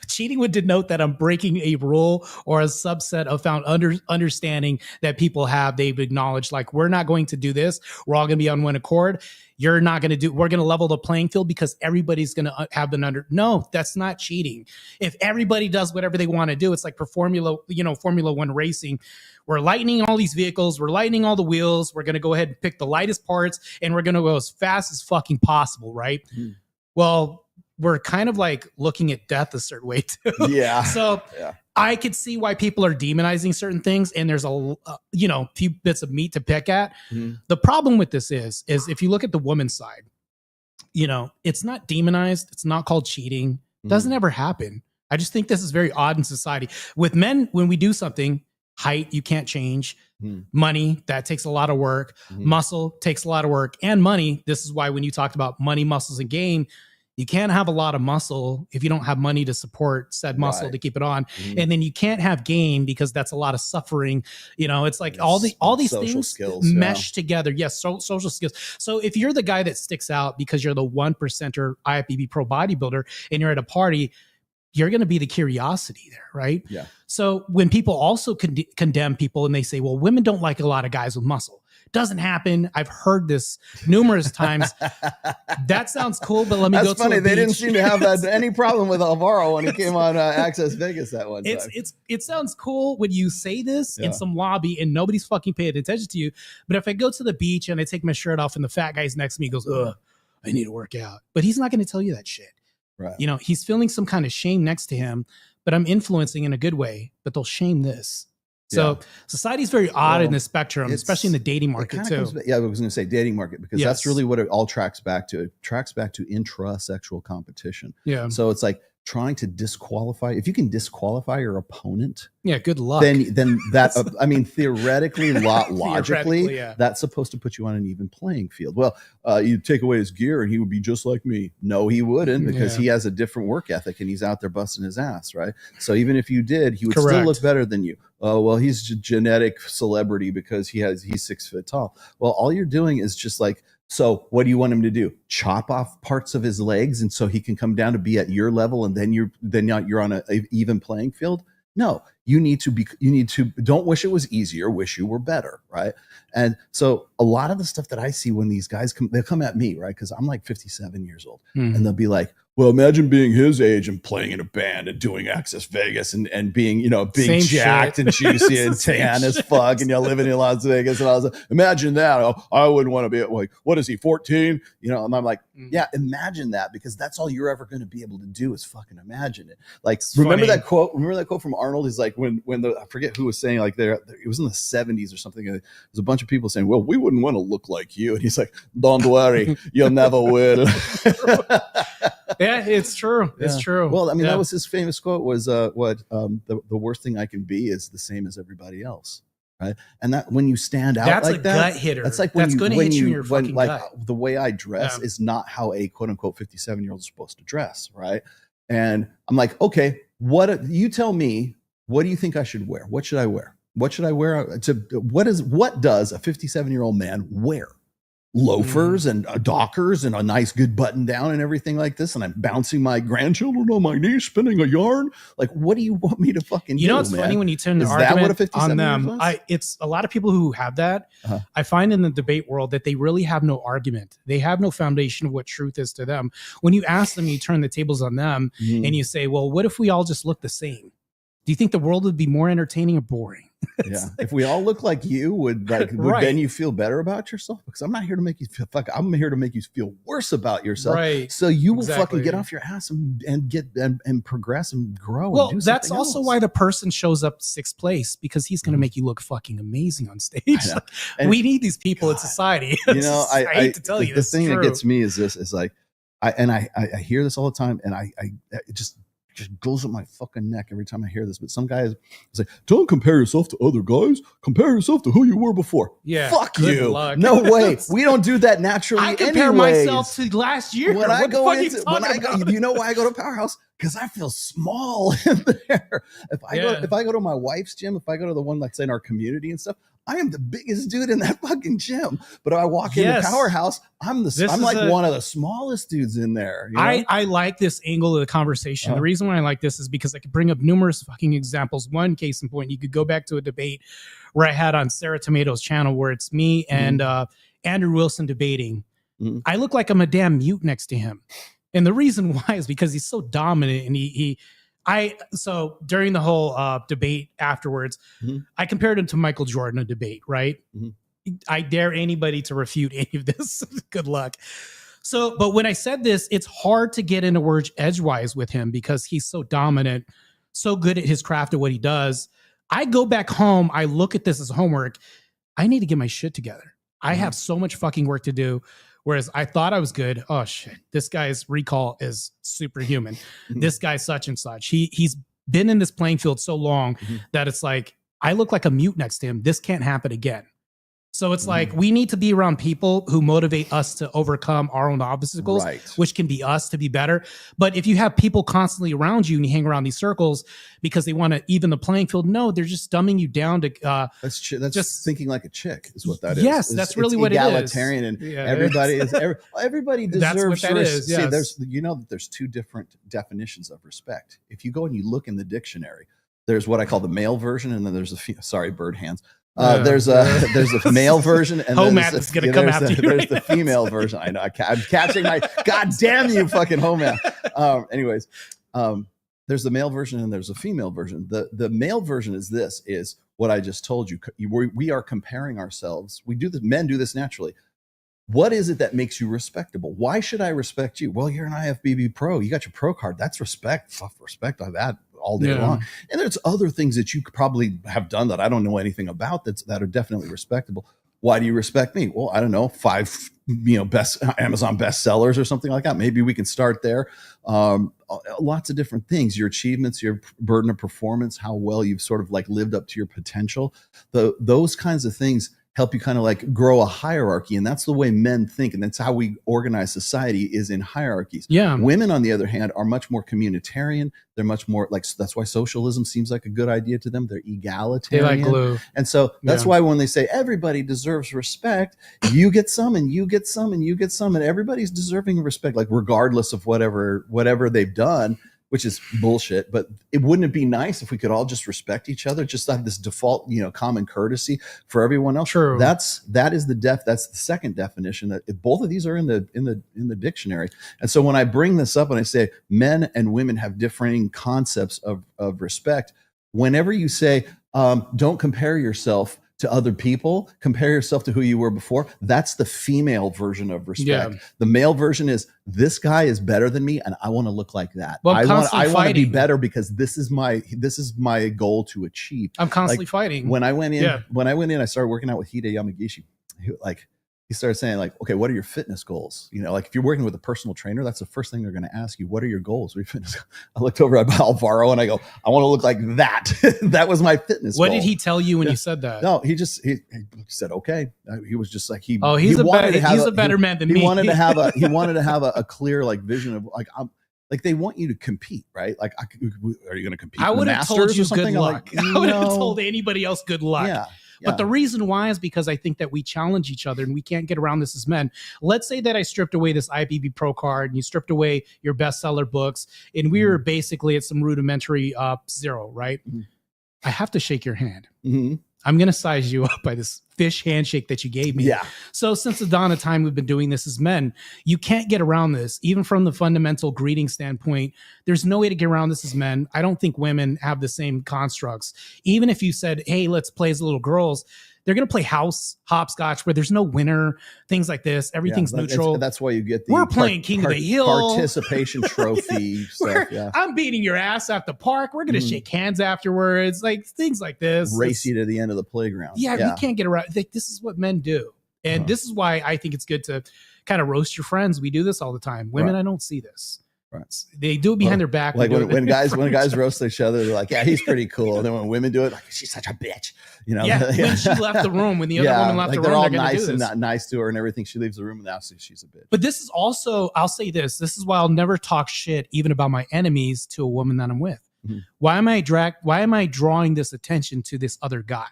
Cheating would denote that I'm breaking a rule or a subset of found understanding that people have. They've acknowledged, like, we're not going to do this. We're all going to be on one accord. You're not going to do, we're going to level the playing field because everybody's going to have no, that's not cheating. If everybody does whatever they want to do, it's like for Formula One racing. We're lightening all these vehicles. We're lightening all the wheels. We're going to go ahead and pick the lightest parts and we're going to go as fast as fucking possible. Right. Mm. Well, we're kind of like looking at death a certain way too. Yeah. So I could see why people are demonizing certain things, and there's a few bits of meat to pick at. Mm-hmm. The problem with this is if you look at the woman's side, it's not demonized. It's not called cheating. It doesn't ever happen. I just think this is very odd in society. With men, when we do something, height, you can't change. Money, that takes a lot of work. Muscle takes a lot of work, and money. This is why when you talked about money, muscles, and game, you can't have a lot of muscle if you don't have money to support said muscle to keep it on. And then you can't have gain because that's a lot of suffering. It's like all these things skills, mesh together. Yes. Social skills. So if you're the guy that sticks out because you're the 1%er IFBB pro bodybuilder and you're at a party, you're going to be the curiosity there. Right. Yeah. So when people also condemn people and they say, well, women don't like a lot of guys with muscle. Doesn't happen. I've heard this numerous times. That sounds cool, but let me go to a beach. That's funny. They didn't seem to have any problem with Alvaro when he came on Access Vegas that one time. It sounds cool when you say this in some lobby and nobody's fucking paying attention to you. But if I go to the beach and I take my shirt off and the fat guy's next to me goes, ugh, I need to work out. But he's not going to tell you that shit. Right. He's feeling some kind of shame next to him, but I'm influencing in a good way, but they'll shame this. So society is very odd in the spectrum, especially in the dating market too. I was going to say dating market because that's really what it all tracks back to. It tracks back to intra-sexual competition. Yeah. So it's like trying to disqualify. If you can disqualify your opponent, good luck. Then that theoretically, logically, that's supposed to put you on an even playing field. Well, you take away his gear and he would be just like me. No, he wouldn't, because he has a different work ethic and he's out there busting his ass, right? So even if you did, he would still look better than you. Oh, well, he's a genetic celebrity because he's 6 foot tall. Well, all you're doing is just like, so what do you want him to do? Chop off parts of his legs and so he can come down to be at your level and then you're on an even playing field? No, you need to don't wish it was easier, wish you were better, right? And so a lot of the stuff that I see when these guys they'll come at me, right? Because I'm like 57 years old. And they'll be like, well, imagine being his age and playing in a band and doing Access Vegas and being, being same jacked shit. And juicy and tan as fuck and living in Las Vegas. And I was like, imagine that. Oh, I wouldn't want to be like, what is he, 14? And I'm like, yeah, imagine that, because that's all you're ever going to be able to do is fucking imagine it. Like, remember that quote from Arnold? He's like, when I forget who was saying, like, it was in the 70s or something. There's a bunch of people saying, well, we wouldn't want to look like you. And he's like, don't worry, you'll never will. Yeah, it's true. It's true. Well, I mean, that was his famous quote was, the worst thing I can be is the same as everybody else. Right. And that when you stand out that's like a that, gut hitter. That's like that's going to hit you in your fucking like gut. The way I dress is not how a quote unquote 57-year-old is supposed to dress. Right. And I'm like, okay, you tell me, what do you think I should wear? What should I wear? What should I wear? What does a 57-year-old man wear? loafers and dockers and a nice good button down and everything like this, and I'm bouncing my grandchildren on my knee, spinning a yarn. Like, what do you want me to fucking do? You know what's funny when you turn the argument on them? It's a lot of people who have that. I find in the debate world that they really have no argument. They have no foundation of what truth is to them. When you ask them, you turn the tables on them and you say, well, what if we all just look the same? Do you think the world would be more entertaining or boring? Yeah. If we all look like you, would then you feel better about yourself? Because I'm not here to make you feel I'm here to make you feel worse about yourself. Right. So you will fucking get off your ass and get and progress and grow. Well, and do that's something also else. why the person shows up 6th place, because he's going to make you look fucking amazing on stage. Like, we need these people in society. You know, I hate to tell you the thing that gets me is this: is like, I hear this all the time, and it just goes up my fucking neck every time I hear this. But some guys say, don't compare yourself to other guys. Compare yourself to who you were before. Yeah. Fuck you. Luck. No way. We don't do that naturally. I compare myself to last year. When I go you know why I go to Powerhouse? Because I feel small in there. If I go to my wife's gym, if I go to the one that's in our community and stuff, I am the biggest dude in that fucking gym. But if I walk into Powerhouse, I'm like one of the smallest dudes in there. You know? I like this angle of the conversation. The reason why I like this is because I could bring up numerous fucking examples. One case in point, you could go back to a debate where I had on Sarah Tomato's channel where it's me and Andrew Wilson debating. I look like I'm a damn mute next to him. And the reason why is because he's so dominant, and so during the whole debate afterwards, I compared him to Michael Jordan, a debate, right? I dare anybody to refute any of this. Good luck. So, but when I said this, it's hard to get into words edgewise with him because he's so dominant, so good at his craft at what he does. I go back home, I look at this as homework. I need to get my shit together. I have so much fucking work to do. Whereas I thought I was good. Oh shit, this guy's recall is superhuman. This guy's such and such. He's been in this playing field so long that it's like, I look like a mute next to him. This can't happen again. So it's like, we need to be around people who motivate us to overcome our own obstacles, which can be us to be better. But if you have people constantly around you and you hang around these circles because they want to even the playing field, no, they're just dumbing you down to. That's just thinking like a chick is what that is. Yes, that's really what it is. Egalitarian, and everybody deserves. That's what that is. Yes. See, there's two different definitions of respect. If you go and you look in the dictionary, there's what I call the male version, and then there's bird hands. There's a male version, and Homat is going to come after you. There's the female version. I know. I'm catching my. God damn you, fucking Homat. Anyways, there's the male version and there's a female version. The male version is what I just told you. We are comparing ourselves. We do this. Men do this naturally. What is it that makes you respectable? Why should I respect you? Well, you're an IFBB pro. You got your pro card. That's respect. Respect on that all day long. And there's other things that you could probably have done that I don't know anything about that are definitely respectable. Why do you respect me? Well, I don't know, 5 best Amazon bestsellers or something like that. Maybe we can start there. Lots of different things, your achievements, your burden of performance, how well you've sort of like lived up to your potential. Those kinds of things help you kind of like grow a hierarchy. And that's the way men think. And that's how we organize society, is in hierarchies. Yeah. Women, on the other hand, are much more communitarian. They're much more like, that's why socialism seems like a good idea to them. They're egalitarian. They like glue. And so that's why when they say everybody deserves respect, you get some and you get some and you get some, and everybody's deserving of respect, like regardless of whatever they've done, which is bullshit. But wouldn't it be nice if we could all just respect each other, just have this default, common courtesy for everyone else? True. That's the second definition. That both of these are in the dictionary. And so when I bring this up and I say men and women have differing concepts of respect, whenever you say don't compare yourself to other people, compare yourself to who you were before, that's the female version of respect. The male version is, this guy is better than me and I want to look like that. Well, I want to be better because this is my goal to achieve. I'm constantly fighting. When I went in, I started working out with Hide Yamagishi. He started saying like, okay, what are your fitness goals? Like if you're working with a personal trainer, that's the first thing they're going to ask you. What are your goals? I looked over at Alvaro and I go, I want to look like that. That was my fitness goal. What did he tell you when you said that? No, he said, okay. He was just like, he's a better man than me. He wanted to have a clear like vision of like they want you to compete, right? Like, are you going to compete? I would have told you good luck. Like, I would have told anybody else good luck. Yeah. But the reason why is because I think that we challenge each other and we can't get around this as men. Let's say that I stripped away this IBB Pro card and you stripped away your bestseller books and we were basically at some rudimentary zero, right? I have to shake your hand. I'm going to size you up by this fish handshake that you gave me. Yeah. So since the dawn of time, we've been doing this as men. You can't get around this, even from the fundamental greeting standpoint. There's no way to get around this as men. I don't think women have the same constructs. Even if you said, hey, let's play as little girls, they're going to play house, hopscotch, where there's no winner, things like this. Everything's neutral. That's why you get the we're playing King of the Hill participation trophy stuff. Yeah. I'm beating your ass at the park. We're going to shake hands afterwards, like things like this. Race you to the end of the playground. Yeah, we can't get around. Like, this is what men do. And this is why I think it's good to kind of roast your friends. We do this all the time. Women, I don't see this. Right. They do it behind their back. Like when guys roast each other, they're like, yeah, he's pretty cool. And then when women do it, like, she's such a bitch. You know? Yeah, when she left the room, when the other woman left the room, they're all they're nice and not nice to her and everything. She leaves the room and now she's a bitch. But this is also, I'll say this is why I'll never talk shit even about my enemies to a woman that I'm with. Why am I drawing this attention to this other guy?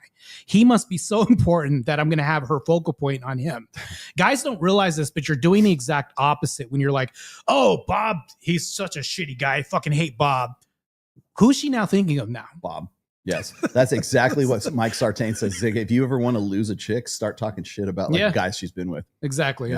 He must be so important that I'm going to have her focal point on him. Guys don't realize this, but you're doing the exact opposite when you're like, oh, Bob, he's such a shitty guy. I fucking hate Bob. Who's she now thinking of now? Bob. Yes, that's exactly what Mike Sartain says. Zig, if you ever want to lose a chick, start talking shit about guys she's been with. Exactly.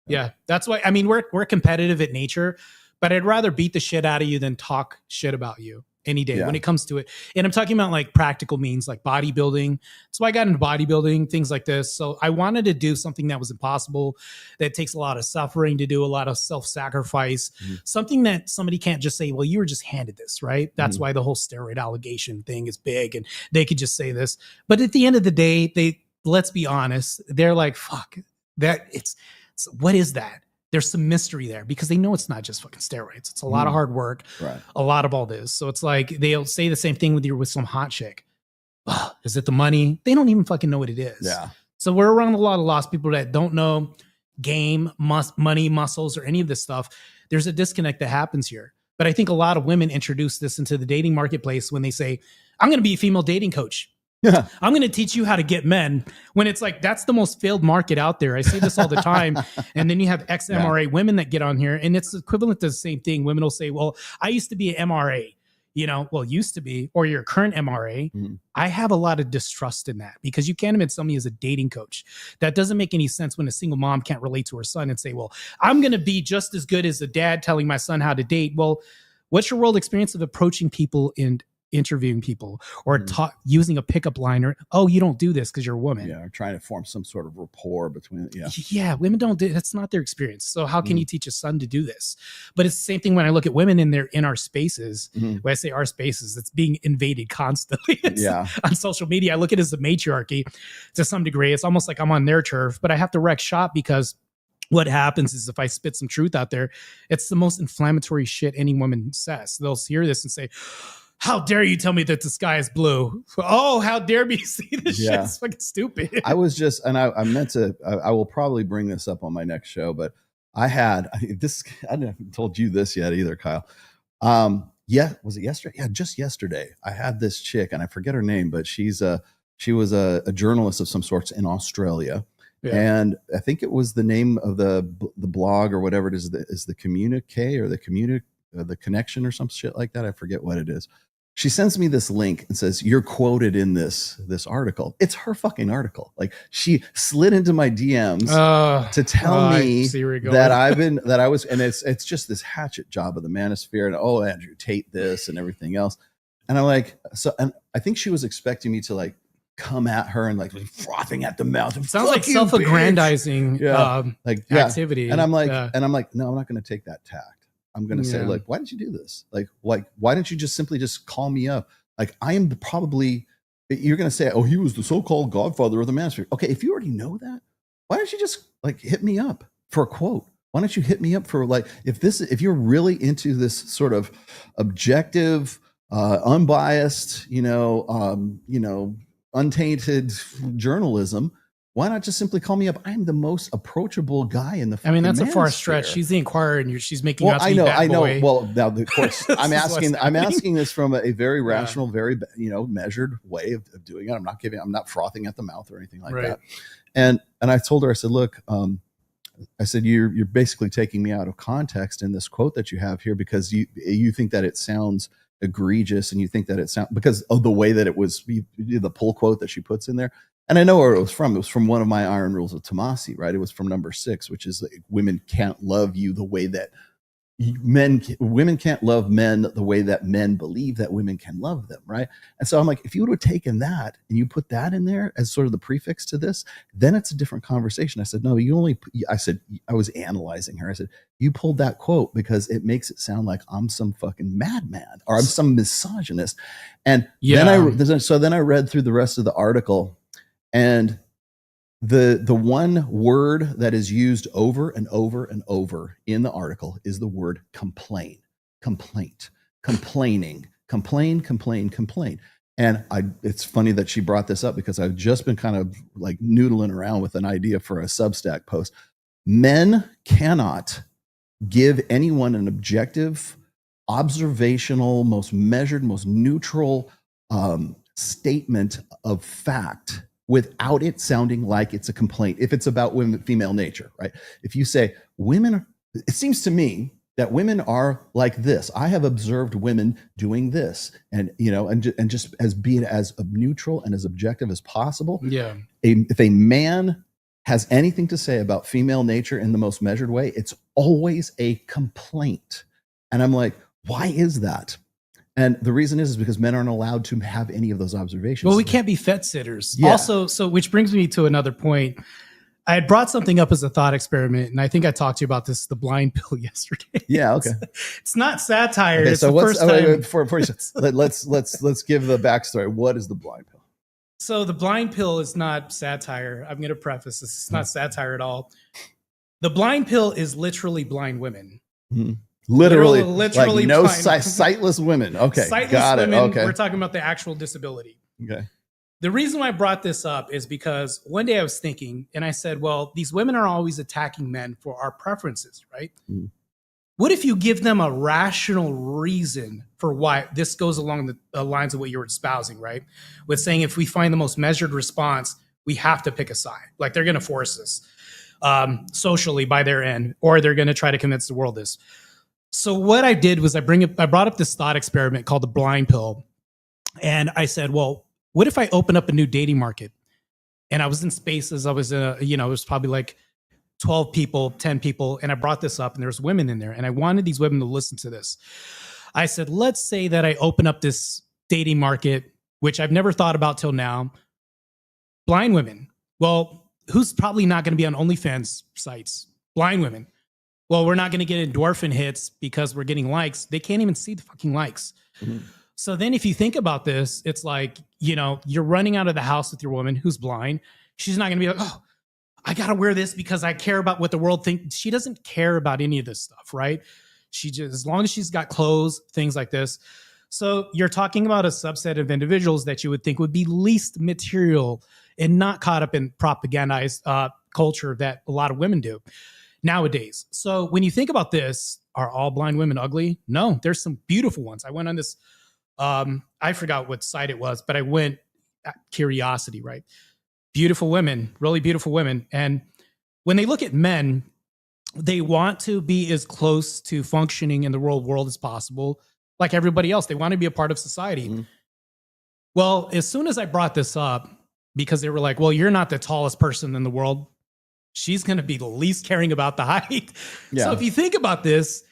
Yeah. That's why, I mean, we're competitive at nature, but I'd rather beat the shit out of you than talk shit about you any day when it comes to it. And I'm talking about like practical means, like bodybuilding. So I got into bodybuilding, things like this. So I wanted to do something that was impossible, that takes a lot of suffering to do, a lot of self-sacrifice, something that somebody can't just say, well, you were just handed this, right? That's why the whole steroid allegation thing is big and they could just say this. But at the end of the day, let's be honest, they're like, fuck, what is that? There's some mystery there because they know it's not just fucking steroids. It's a lot of hard work, a lot of all this. So it's like they'll say the same thing with some hot chick. Oh, is it the money? They don't even fucking know what it is. Yeah. So we're around a lot of lost people that don't know game, money, muscles, or any of this stuff. There's a disconnect that happens here. But I think a lot of women introduce this into the dating marketplace when they say, I'm going to be a female dating coach. Yeah, I'm going to teach you how to get men, when it's like, that's the most failed market out there. I see this all the time. And then you have ex-MRA women that get on here and it's equivalent to the same thing. Women will say, well, I used to be an MRA, used to be, or your current MRA. I have a lot of distrust in that because you can't admit somebody as a dating coach. That doesn't make any sense when a single mom can't relate to her son and say, well, I'm going to be just as good as a dad telling my son how to date. Well, what's your world experience of approaching people and interviewing people or using a pickup line or, oh, you don't do this because you're a woman. Yeah, or trying to form some sort of rapport between. Women don't do that's not their experience. So how can you teach a son to do this? But it's the same thing when I look at women in our spaces. When I say our spaces, it's being invaded constantly. On social media, I look at it as a matriarchy to some degree. It's almost like I'm on their turf, but I have to wreck shop because what happens is if I spit some truth out there, it's the most inflammatory shit any woman says. They'll hear this and say, how dare you tell me that the sky is blue? Oh, how dare me see this shit? It's fucking stupid. I was just, and I meant to, I will probably bring this up on my next show, but I haven't told you this yet either, Kyle. Was it yesterday? Yeah, just yesterday. I had this chick and I forget her name, but she was a journalist of some sorts in Australia. Yeah. And I think it was the name of the blog or whatever it is the communique or the connection or some shit like that. I forget what it is. She sends me this link and says, you're quoted in this article. It's her fucking article. Like she slid into my DMs to tell me that I was, and it's just this hatchet job of the manosphere and Andrew Tate this and everything else. And I'm like, and I think she was expecting me to like come at her and like frothing at the mouth. And sounds like self-aggrandizing activity. And I'm like, no, I'm not going to take that tact. I'm going to say, like, why did you do this? Like, why didn't you just simply call me up? Like, I am you're going to say, oh, he was the so-called godfather of the manosphere. Okay, if you already know that, why don't you just like hit me up for a quote? Why don't you hit me up for like, if you're really into this sort of objective, unbiased, untainted journalism, why not just simply call me up? I'm the most approachable guy in the. I mean, that's a far manosphere. stretch. She's the Inquirer, and she's making Well, out to be bad boy. Well, now of course, I'm This is what's I'm happening. asking this from a very rational, very measured way of doing it. I'm not frothing at the mouth or anything like that. And I told her, I said, look, I said, you're basically taking me out of context in this quote that you have here because you think that it sounds egregious and you think that it sounds because of the way that it was the pull quote that she puts in there. And I know where it was from. It was from one of my Iron Rules of Tomasi, right? It was from number 6, which is like, women can't love you the way that women can't love men the way that men believe that women can love them, right? And so I'm like, if you would have taken that and you put that in there as sort of the prefix to this, then it's a different conversation. I said, no, I was analyzing her. I said, you pulled that quote because it makes it sound like I'm some fucking madman or I'm some misogynist. And then I read through the rest of the article, and the one word that is used over and over and over in the article is the word complaint, complaining. And it's funny that she brought this up because I've just been kind of like noodling around with an idea for a Substack post. Men cannot give anyone an objective, observational, most measured, most neutral statement of fact without it sounding like it's a complaint. If it's about women, female nature, right? If you say it seems to me that women are like this. I have observed women doing this, and and just as being as neutral and as objective as possible. Yeah. If a man has anything to say about female nature in the most measured way, it's always a complaint. And I'm like, why is that? And the reason is because men aren't allowed to have any of those observations. Well, we can't be fet sitters. Yeah. Also, so which brings me to another point. I had brought something up as a thought experiment, and I think I talked to you about this, the blind pill, yesterday. Yeah, okay. It's not satire. Okay, it's so the first time. before let's give the backstory. What is the blind pill? So the blind pill is not satire. I'm going to preface this. It's not satire at all. The blind pill is literally blind women. Mm-hmm. Literally like no blind. sightless women. Okay, sightless got it. women, Okay, we're talking about the actual disability. Okay. The reason why I brought this up is because one day I was thinking, and I said, well, these women are always attacking men for our preferences, right? Mm. What if you give them a rational reason for why? This goes along the lines of what you were espousing, right? With saying if we find the most measured response, we have to pick a side. Like they're going to force us socially by their end, or they're going to try to convince the world this. So what I did was I brought up this thought experiment called the blind pill. And I said, well, what if I open up a new dating market? And I was in Spaces. I was it was probably like 12 people, 10 people. And I brought this up and there's women in there. And I wanted these women to listen to this. I said, let's say that I open up this dating market, which I've never thought about till now. Blind women. Well, who's probably not going to be on OnlyFans sites? Blind women. Well, we're not going to get endorphin hits because we're getting likes. They can't even see the fucking likes. Mm-hmm. So then if you think about this, it's like, you're running out of the house with your woman who's blind. She's not going to be like, oh, I got to wear this because I care about what the world thinks. She doesn't care about any of this stuff, right? She just, as long as she's got clothes, things like this. So you're talking about a subset of individuals that you would think would be least material and not caught up in propagandized culture that a lot of women do nowadays. So when you think about this, are all blind women ugly? No, there's some beautiful ones. I went on this, I forgot what site it was, but I went at Curiosity, right? Beautiful women, really beautiful women. And when they look at men, they want to be as close to functioning in the real world as possible. Like everybody else, they want to be a part of society. Mm-hmm. Well, as soon as I brought this up, because they were like, well, you're not the tallest person in the world, she's going to be the least caring about the height. Yeah. So if you think about this,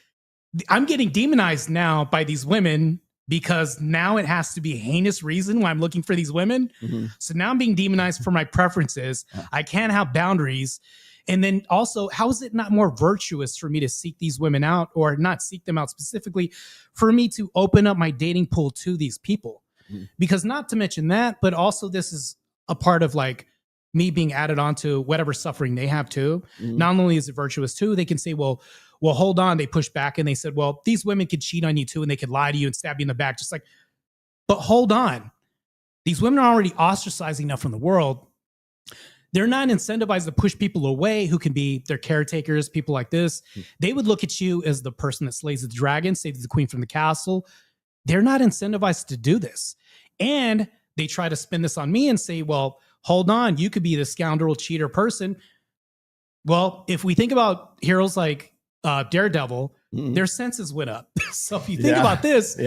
I'm getting demonized now by these women because now it has to be a heinous reason why I'm looking for these women. Mm-hmm. So now I'm being demonized for my preferences. I can't have boundaries. And then also, how is it not more virtuous for me to seek these women out, or not seek them out specifically, for me to open up my dating pool to these people? Mm-hmm. Because not to mention that, but also this is a part of like me being added on to whatever suffering they have too. Mm-hmm. Not only is it virtuous too, they can say, well, hold on. They push back and they said, well, these women could cheat on you too, and they could lie to you and stab you in the back. Just like, but hold on. These women are already ostracized enough from the world. They're not incentivized to push people away who can be their caretakers, people like this. They would look at you as the person that slays the dragon, saves the queen from the castle. They're not incentivized to do this. And they try to spin this on me and say, well, hold on, you could be the scoundrel, cheater person. Well, if we think about heroes like Daredevil, their senses went up. So if you think about this,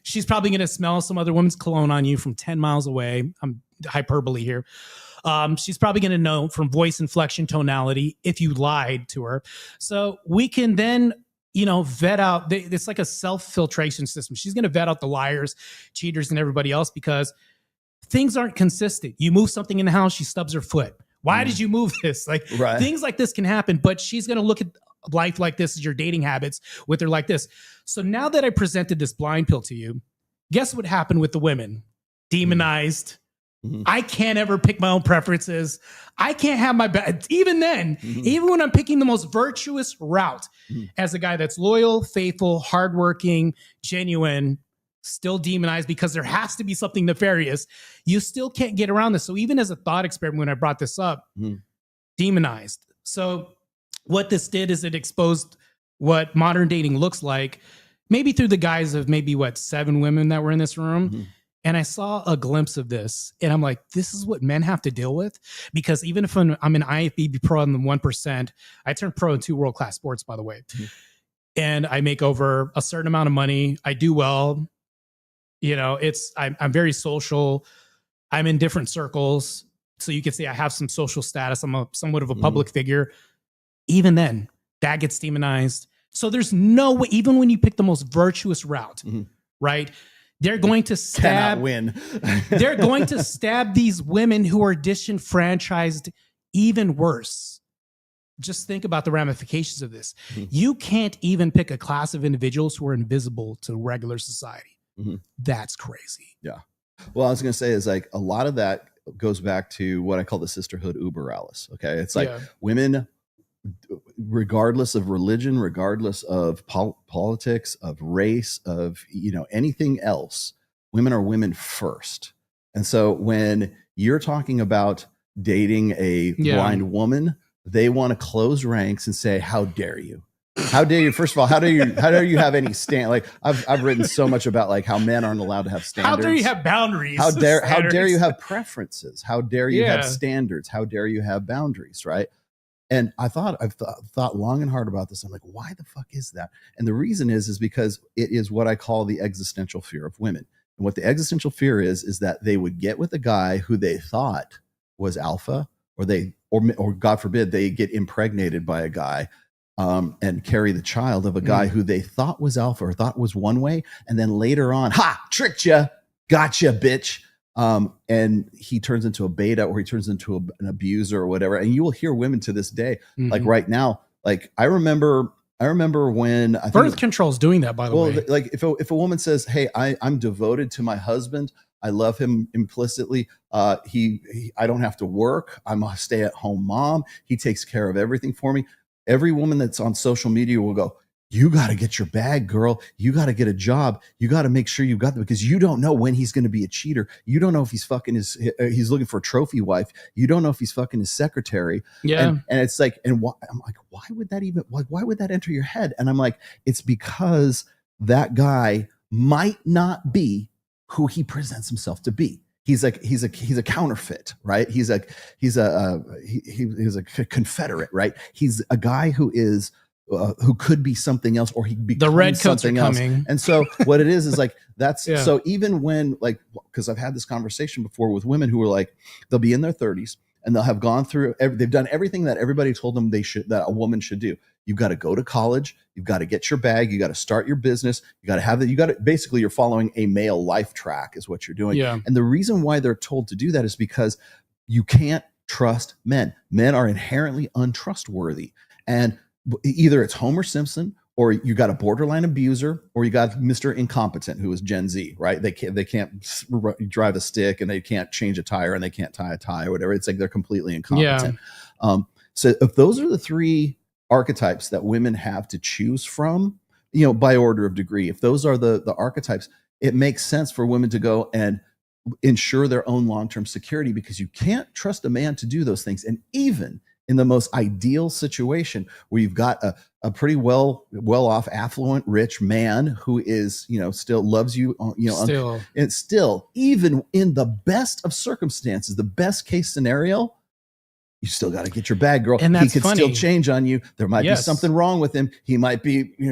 she's probably going to smell some other woman's cologne on you from 10 miles away. I'm hyperbole here. She's probably going to know from voice inflection, tonality, if you lied to her. So we can then, vet out. It's like a self-filtration system. She's going to vet out the liars, cheaters, and everybody else because things aren't consistent. You move something in the house, she stubs her foot. Why did you move this? Things like this can happen, but she's going to look at life like this as your dating habits with her like this. So now that I presented this blind pill to you, guess what happened with the women? Demonized. I can't ever pick my own preferences. I can't have my bad. Even then, even when I'm picking the most virtuous route as a guy that's loyal, faithful, hardworking, genuine, still demonized because there has to be something nefarious. You still can't get around this. So even as a thought experiment, when I brought this up, demonized. So what this did is it exposed what modern dating looks like, maybe through the guise of maybe 7 women that were in this room. And I saw a glimpse of this and I'm like, this is what men have to deal with. Because even if I'm an IFBB pro in the 1%, I turned pro in 2 world-class sports, by the way. And I make over a certain amount of money. I do well. I'm very social. I'm in different circles. So you could say I have some social status. I'm somewhat of a public figure. Even then, that gets demonized. So there's no way, even when you pick the most virtuous route, right? They're going to stab. They're going to stab these women who are disenfranchised even worse. Just think about the ramifications of this. You can't even pick a class of individuals who are invisible to regular society. That's crazy. Yeah. Well, I was going to say is a lot of that goes back to what I call the sisterhood uber alles. Okay. It's women, regardless of religion, regardless of politics, of race, of, anything else, women are women first. And so when you're talking about dating a blind woman, they want to close ranks and say, how dare you? How dare you? First of all, how dare you have any stand? I've written so much about how men aren't allowed to have standards. How dare you have boundaries? How dare you have preferences? How dare you have standards? How dare you have boundaries? Right. And I've thought long and hard about this. I'm like, why the fuck is that? And the reason is because it is what I call the existential fear of women. And what the existential fear is that they would get with a guy who they thought was alpha, or God forbid, they get impregnated by a guy and carry the child of a guy who they thought was alpha or thought was one way. And then later on, tricked you, gotcha, bitch. And he turns into a beta or he turns into an abuser or whatever. And you will hear women to this day, like right now, I remember when I think birth control is doing that, by the way. If a woman says, hey, I'm devoted to my husband, I love him implicitly. I don't have to work. I'm a stay-at-home mom. He takes care of everything for me. Every woman that's on social media will go, you got to get your bag, girl. You got to get a job. You got to make sure you got them because you don't know when he's going to be a cheater. You don't know if he's fucking he's looking for a trophy wife. You don't know if he's fucking his secretary. Yeah. And it's I'm like, why would that enter your head? And I'm like, it's because that guy might not be who he presents himself to be. He's a counterfeit, right? He's a Confederate, right? He's a guy who is who could be something else, or he becomes the red coats something are else. coming. And so what it is that's so even when because I've had this conversation before with women who are they'll be in their 30s and they'll have gone through they've done everything that everybody told them that a woman should do. You've got to go to college. You've got to get your bag. You got to start your business. You got to have that. You got to basically you're following a male life track is what you're doing. Yeah. And the reason why they're told to do that is because you can't trust men. Men are inherently untrustworthy. And either it's Homer Simpson or you got a borderline abuser or you got Mr. Incompetent who is Gen Z, right? They can't drive a stick and they can't change a tire and they can't tie a tie or whatever. It's they're completely incompetent. Yeah. So if those are the 3 archetypes that women have to choose from, by order of degree, if those are the archetypes, it makes sense for women to go and ensure their own long-term security, because you can't trust a man to do those things. And even in the most ideal situation where you've got a pretty well-off, affluent, rich man who is, still loves you, Still. and still, even in the best of circumstances, the best case scenario, you still got to get your bag, girl. And that's he could funny. still change on you. There might be Yes. something wrong with him. He might be, he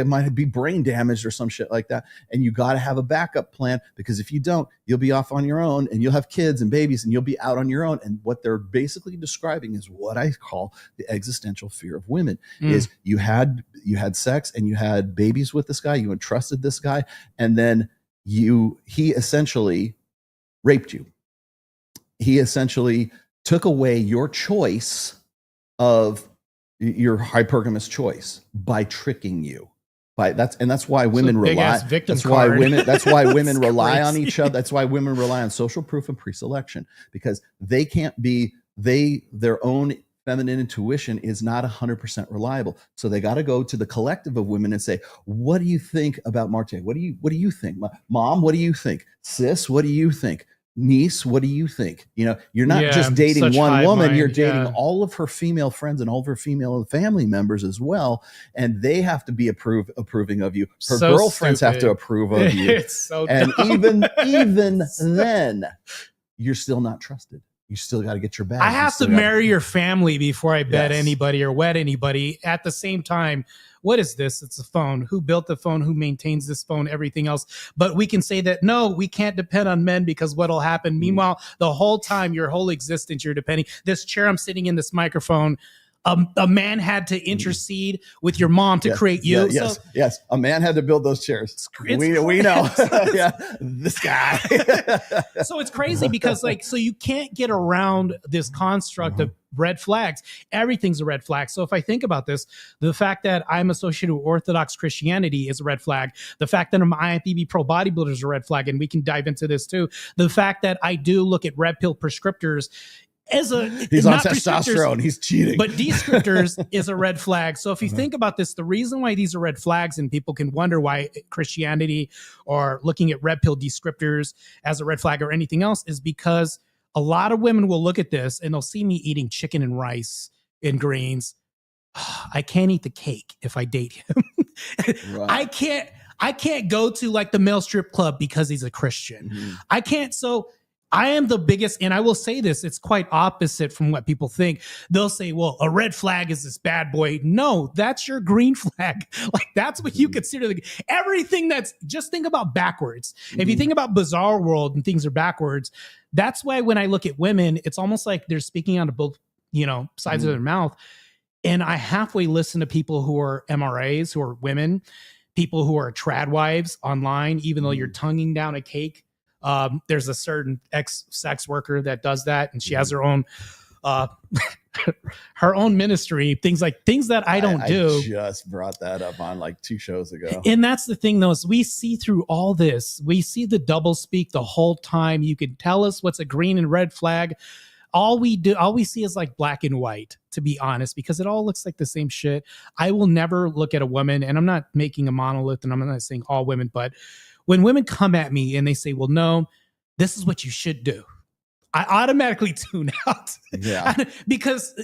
might be brain damaged or some shit like that. And you got to have a backup plan, because if you don't, you'll be off on your own and you'll have kids and babies and you'll be out on your own. And what they're basically describing is what I call the existential fear of women. Is you had sex and you had babies with this guy, you entrusted this guy, and then he essentially raped you. He essentially took away your choice of your hypergamous choice by tricking you. That's why women rely. That's why women rely on each other. That's why women rely on social proof and pre-selection, because they can't be their own feminine intuition is not 100% reliable. So they got to go to the collective of women and say, "What do you think about Martae? What do you think, Mom? What do you think, Sis? What do you think? Niece, what do you think?" You're not just dating one woman, you're dating all of her female friends and all of her female family members as well. And they have to be approving of you. Her girlfriends have to approve of you. It's so and dumb. even then, you're still not trusted. You still got to get your bag. I have to marry your family before I bet anybody or wed anybody. At the same time, what is this? It's a phone. Who built the phone? Who maintains this phone? Everything else. But we can say that, no, we can't depend on men, because what'll happen? Meanwhile, the whole time, your whole existence, you're depending. This chair I'm sitting in, this microphone, a man had to intercede with your mom to create you. Yes. A man had to build those chairs. We know. This guy. So it's crazy because so you can't get around this construct of red flags. Everything's a red flag. So if I think about this, the fact that I'm associated with Orthodox Christianity is a red flag. The fact that I'm IFBB pro bodybuilder is a red flag. And we can dive into this too. The fact that I do look at red pill prescriptors he's on testosterone. He's cheating. But descriptors is a red flag. So if you think about this, the reason why these are red flags, and people can wonder why Christianity or looking at red pill descriptors as a red flag or anything else, is because a lot of women will look at this and they'll see me eating chicken and rice and greens. I can't eat the cake if I date him. Right. I can't go to like the male strip club because he's a Christian. I can't. So I am the biggest, and I will say this, it's quite opposite from what people think. They'll say, well, a red flag is this bad boy. No, that's your green flag. Like, that's what you consider everything that's, just think about backwards. If you think about Bizarre World and things are backwards, that's why when I look at women, it's almost like they're speaking out of both, sides of their mouth. And I halfway listen to people who are MRAs, who are women, people who are trad wives online, even though you're tonguing down a cake. There's a certain ex-sex worker that does that, and she has her own ministry, things that I don't do. I just brought that up on like 2 shows ago. And that's the thing, though, is we see through all this. We see the double speak the whole time. You can tell us what's a green and red flag. All we see is like black and white, to be honest, because it all looks like the same shit. I will never look at a woman, and I'm not making a monolith, and I'm not saying all women, but when women come at me and they say, well, no, this is what you should do, I automatically tune out. Yeah. Because,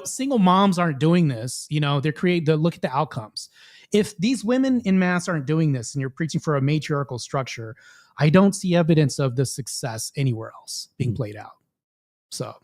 single moms aren't doing this. They look at the outcomes. If these women in mass aren't doing this and you're preaching for a matriarchal structure, I don't see evidence of the success anywhere else being played out. So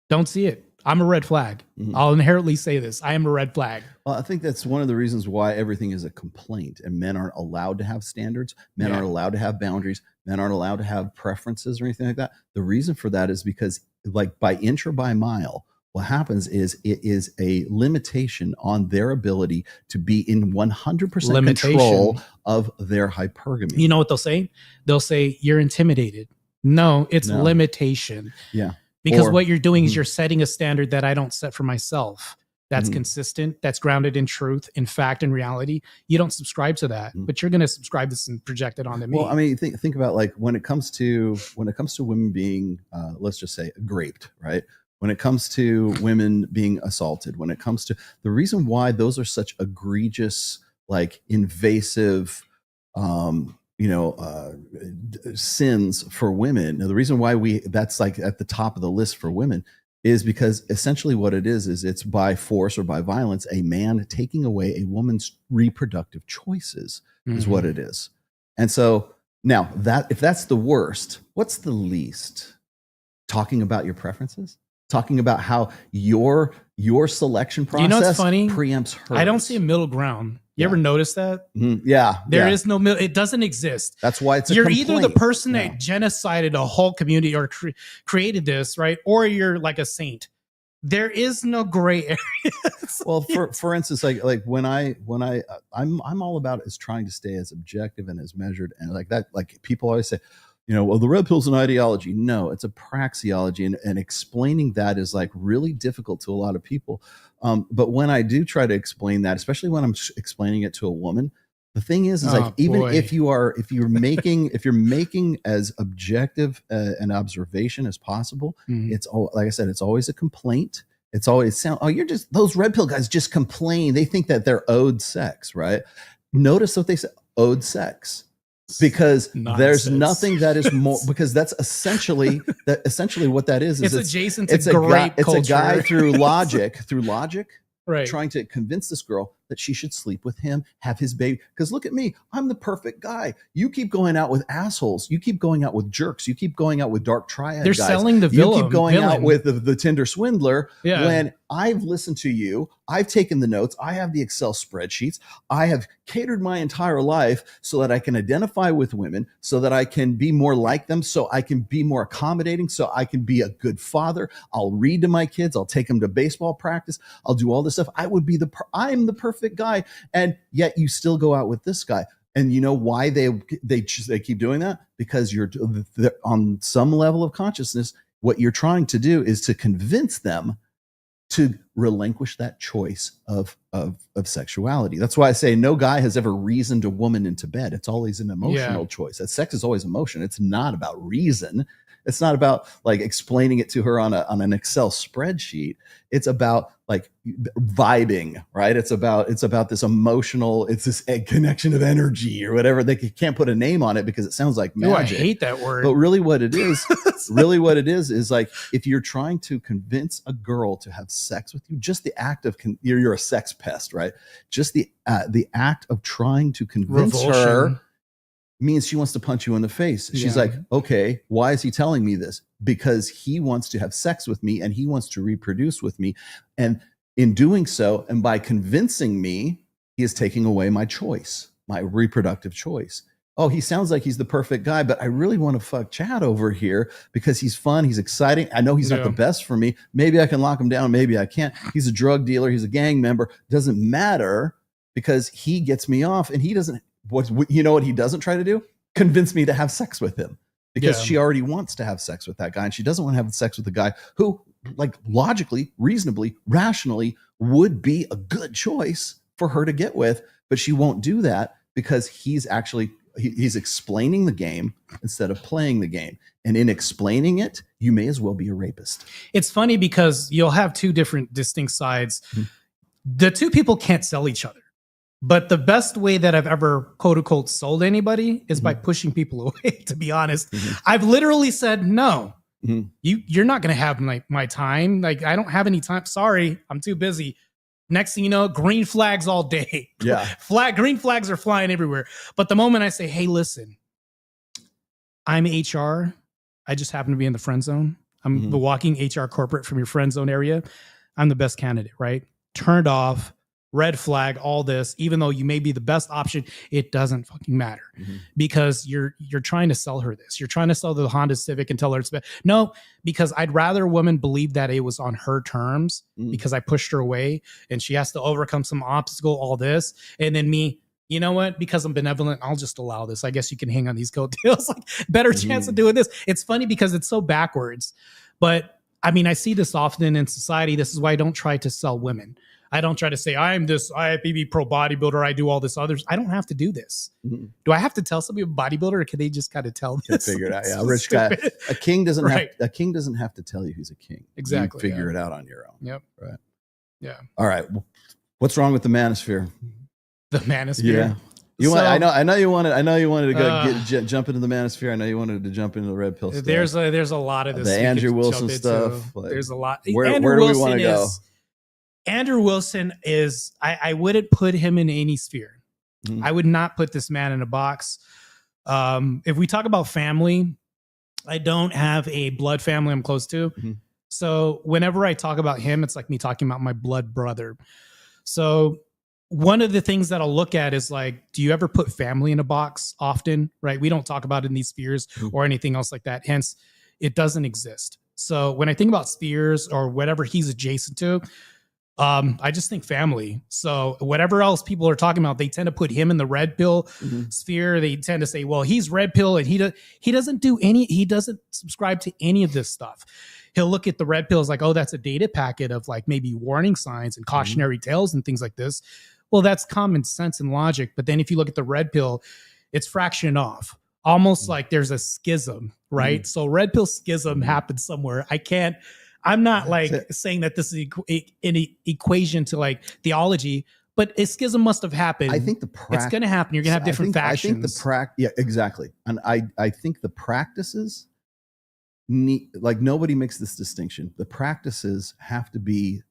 don't see it. I'm a red flag. I'll inherently say this. I am a red flag. Well, I think that's one of the reasons why everything is a complaint, and men aren't allowed to have standards. Men aren't allowed to have boundaries. Men aren't allowed to have preferences or anything like that. The reason for that is because, like, by inch or by mile, what happens is it is a limitation on their ability to be in 100% control of their hypergamy. You know what they'll say? They'll say, you're intimidated. No, it's limitation. Yeah. Because what you're doing is you're setting a standard that I don't set for myself. That's consistent. That's grounded in truth, in fact, in reality. You don't subscribe to that, but you're going to subscribe this and project it onto me. Well, I mean, think about like when it comes to women being, let's just say, raped, right? When it comes to women being assaulted, when it comes to the reason why those are such egregious, like invasive sins for women. Now, the reason why that's like at the top of the list for women is because essentially what it is it's by force or by violence, a man taking away a woman's reproductive choices is what it is. And so now that if that's the worst, what's the least? Talking about your preferences, talking about how your selection process funny? preempts hers. I don't see a middle ground. You ever notice that? Yeah. There is no middle. It doesn't exist. That's why it's you're either the person that genocided a whole community or created this, right? Or you're like a saint. There is no gray area. Well, for instance, like when I'm all about is trying to stay as objective and as measured and like that. Like people always say, well, the red pill's an ideology. No, it's a praxeology, and explaining that is like really difficult to a lot of people. But when I do try to explain that, especially when I'm explaining it to a woman, the thing is like even if you're making as objective an observation as possible, it's all, like I said, it's always a complaint. It's always those red pill guys just complain. They think that they're owed sex, right? Notice what they say, owed sex. Because nonsense. There's nothing that is more, because that's essentially what that is. It's adjacent to grape culture. It's a guy through logic, right, trying to convince this girl that she should sleep with him, have his baby. Because look at me, I'm the perfect guy. You keep going out with assholes. You keep going out with jerks. You keep going out with dark triad They're guys. selling the villain. You keep going out with the Tinder swindler. Yeah. When I've listened to you, I've taken the notes. I have the Excel spreadsheets. I have catered my entire life so that I can identify with women, so that I can be more like them, so I can be more accommodating, so I can be a good father. I'll read to my kids. I'll take them to baseball practice. I'll do all this stuff. I'm the perfect guy. And yet you still go out with this guy. And you know why they keep doing that? Because you're on some level of consciousness. What you're trying to do is to convince them to relinquish that choice of sexuality. That's why I say no guy has ever reasoned a woman into bed. It's always an emotional choice. That sex is always emotion. It's not about reason. It's not about like explaining it to her on an Excel spreadsheet. It's about like vibing, right? It's about this emotional, it's this connection of energy or whatever. They can't put a name on it because it sounds like magic. Oh, I hate that word. But really what it is like if you're trying to convince a girl to have sex with you, just the act of, you're a sex pest, right? Just the act of trying to convince her means she wants to punch you in the face. She's like, okay, why is he telling me this? Because he wants to have sex with me and he wants to reproduce with me. And in doing so, and by convincing me, he is taking away my choice, my reproductive choice. Oh, he sounds like he's the perfect guy, but I really want to fuck Chad over here because he's fun. He's exciting. I know he's not the best for me. Maybe I can lock him down. Maybe I can't. He's a drug dealer. He's a gang member. Doesn't matter because he gets me off and he doesn't. You know what he doesn't try to do? Convince me to have sex with him because she already wants to have sex with that guy and she doesn't want to have sex with a guy who, like, logically, reasonably, rationally would be a good choice for her to get with, but she won't do that because he's explaining the game instead of playing the game. And in explaining it, you may as well be a rapist. It's funny because you'll have two different distinct sides. The two people can't sell each other. But the best way that I've ever, quote unquote, sold anybody is by pushing people away, to be honest. I've literally said, no, you're not going to have my time. Like, I don't have any time. Sorry, I'm too busy. Next thing you know, green flags all day. Yeah. Green flags are flying everywhere. But the moment I say, hey, listen, I'm HR. I just happen to be in the friend zone. I'm the walking HR corporate from your friend zone area. I'm the best candidate, right? Turned off. Red flag, all this, even though you may be the best option, it doesn't fucking matter because you're trying to sell her this. You're trying to sell the Honda Civic and tell her it's bad. No, because I'd rather a woman believe that it was on her terms because I pushed her away and she has to overcome some obstacle, all this. And then me, you know what? Because I'm benevolent, I'll just allow this. I guess you can hang on these coattails. Like, better chance of doing this. It's funny because it's so backwards. But I mean, I see this often in society. This is why I don't try to sell women. I don't try to say I'm this IFBB pro bodybuilder. I do all this others. I don't have to do this. Do I have to tell somebody a bodybuilder, or can they just kind of tell this? Figure it out. Yeah, rich guy. A king doesn't have to tell you he's a king. Exactly. You figure it out on your own. Yep. Right. Yeah. All right. What's wrong with the manosphere? The manosphere. Yeah. You want? So- I know you wanted. I know you wanted to go jump into the manosphere. I know you wanted to jump into the red pill stuff. There's a lot of this. The we could Andrew jump Wilson into. stuff. Like, There's a lot. Where do we want to go? Andrew Wilson is. I wouldn't put him in any sphere. Mhm. I would not put this man in a box. If we talk about family, I don't have a blood family I'm close to. Mhm. So whenever I talk about him, it's like me talking about my blood brother. So one of the things that I'll look at is like, do you ever put family in a box often? Right? We don't talk about it in these spheres or anything else like that. Hence, it doesn't exist. So when I think about spheres or whatever he's adjacent to, I just think family. So whatever else people are talking about, they tend to put him in the red pill sphere. They tend to say, well, he's red pill and he doesn't subscribe to any of this stuff. He'll look at the red pill as like, oh, that's a data packet of like maybe warning signs and cautionary tales and things like this. Well, that's common sense and logic. But then if you look at the red pill, it's fractioned off. Almost like there's a schism, right? So red pill schism happens somewhere. I'm not like saying that this is an equation to like theology, but a schism must have happened. I think it's going to happen. You're going to have different factions. I think yeah, exactly. And I think the practices need, like, nobody makes this distinction. The practices have to be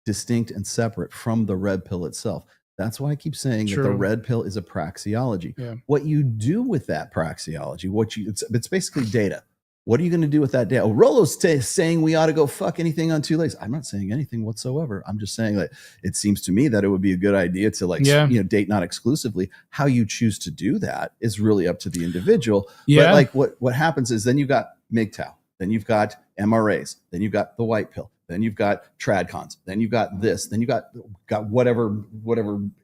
distinct and separate from the red pill itself. That's why I keep saying that the red pill is a praxeology. Yeah. What you do with that praxeology, it's basically data. What are you going to do with that data? Oh, Rollo's saying we ought to go fuck anything on two legs. I'm not saying anything whatsoever. I'm just saying that it seems to me that it would be a good idea to date not exclusively. How you choose to do that is really up to the individual. Yeah. But like what happens is then you've got MGTOW, then you've got MRAs, then you've got the white pill, then you've got tradcons, then you've got this, then you got whatever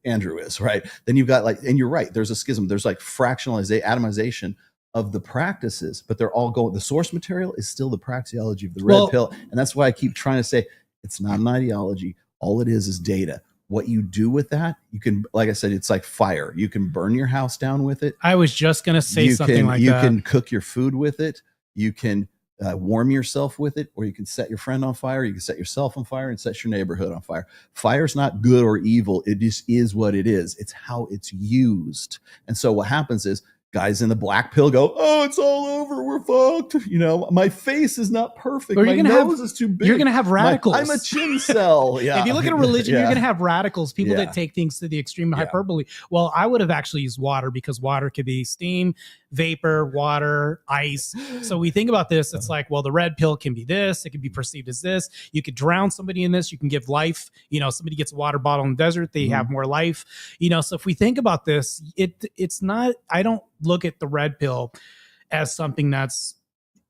Andrew is, right? Then you've got like, and you're right, there's a schism, there's like atomization of the practices, but they're all going, the source material is still the praxeology of the red pill. And that's why I keep trying to say it's not an ideology. All it is data. What you do with that, you can, like I said, it's like fire. You can burn your house down with it. I was just going to say something like that. You can cook your food with it. You can warm yourself with it, or you can set your friend on fire. You can set yourself on fire and set your neighborhood on fire. Fire's not good or evil. It just is what it is. It's how it's used. And so what happens is, guys in the black pill go, oh, it's all over. We're fucked. You know, my face is not perfect. My nose is too big. You're going to have radicals. I'm a chin cell. Yeah. If you look at a religion, you're going to have radicals, people that take things to the extreme hyperbole. Well, I would have actually used water, because water could be steam, vapor, water, ice. So we think about this. It's like, well, the red pill can be this. It can be perceived as this. You could drown somebody in this. You can give life. You know, somebody gets a water bottle in the desert. They have more life. You know, so if we think about this, it's not, I don't look at the red pill as something that's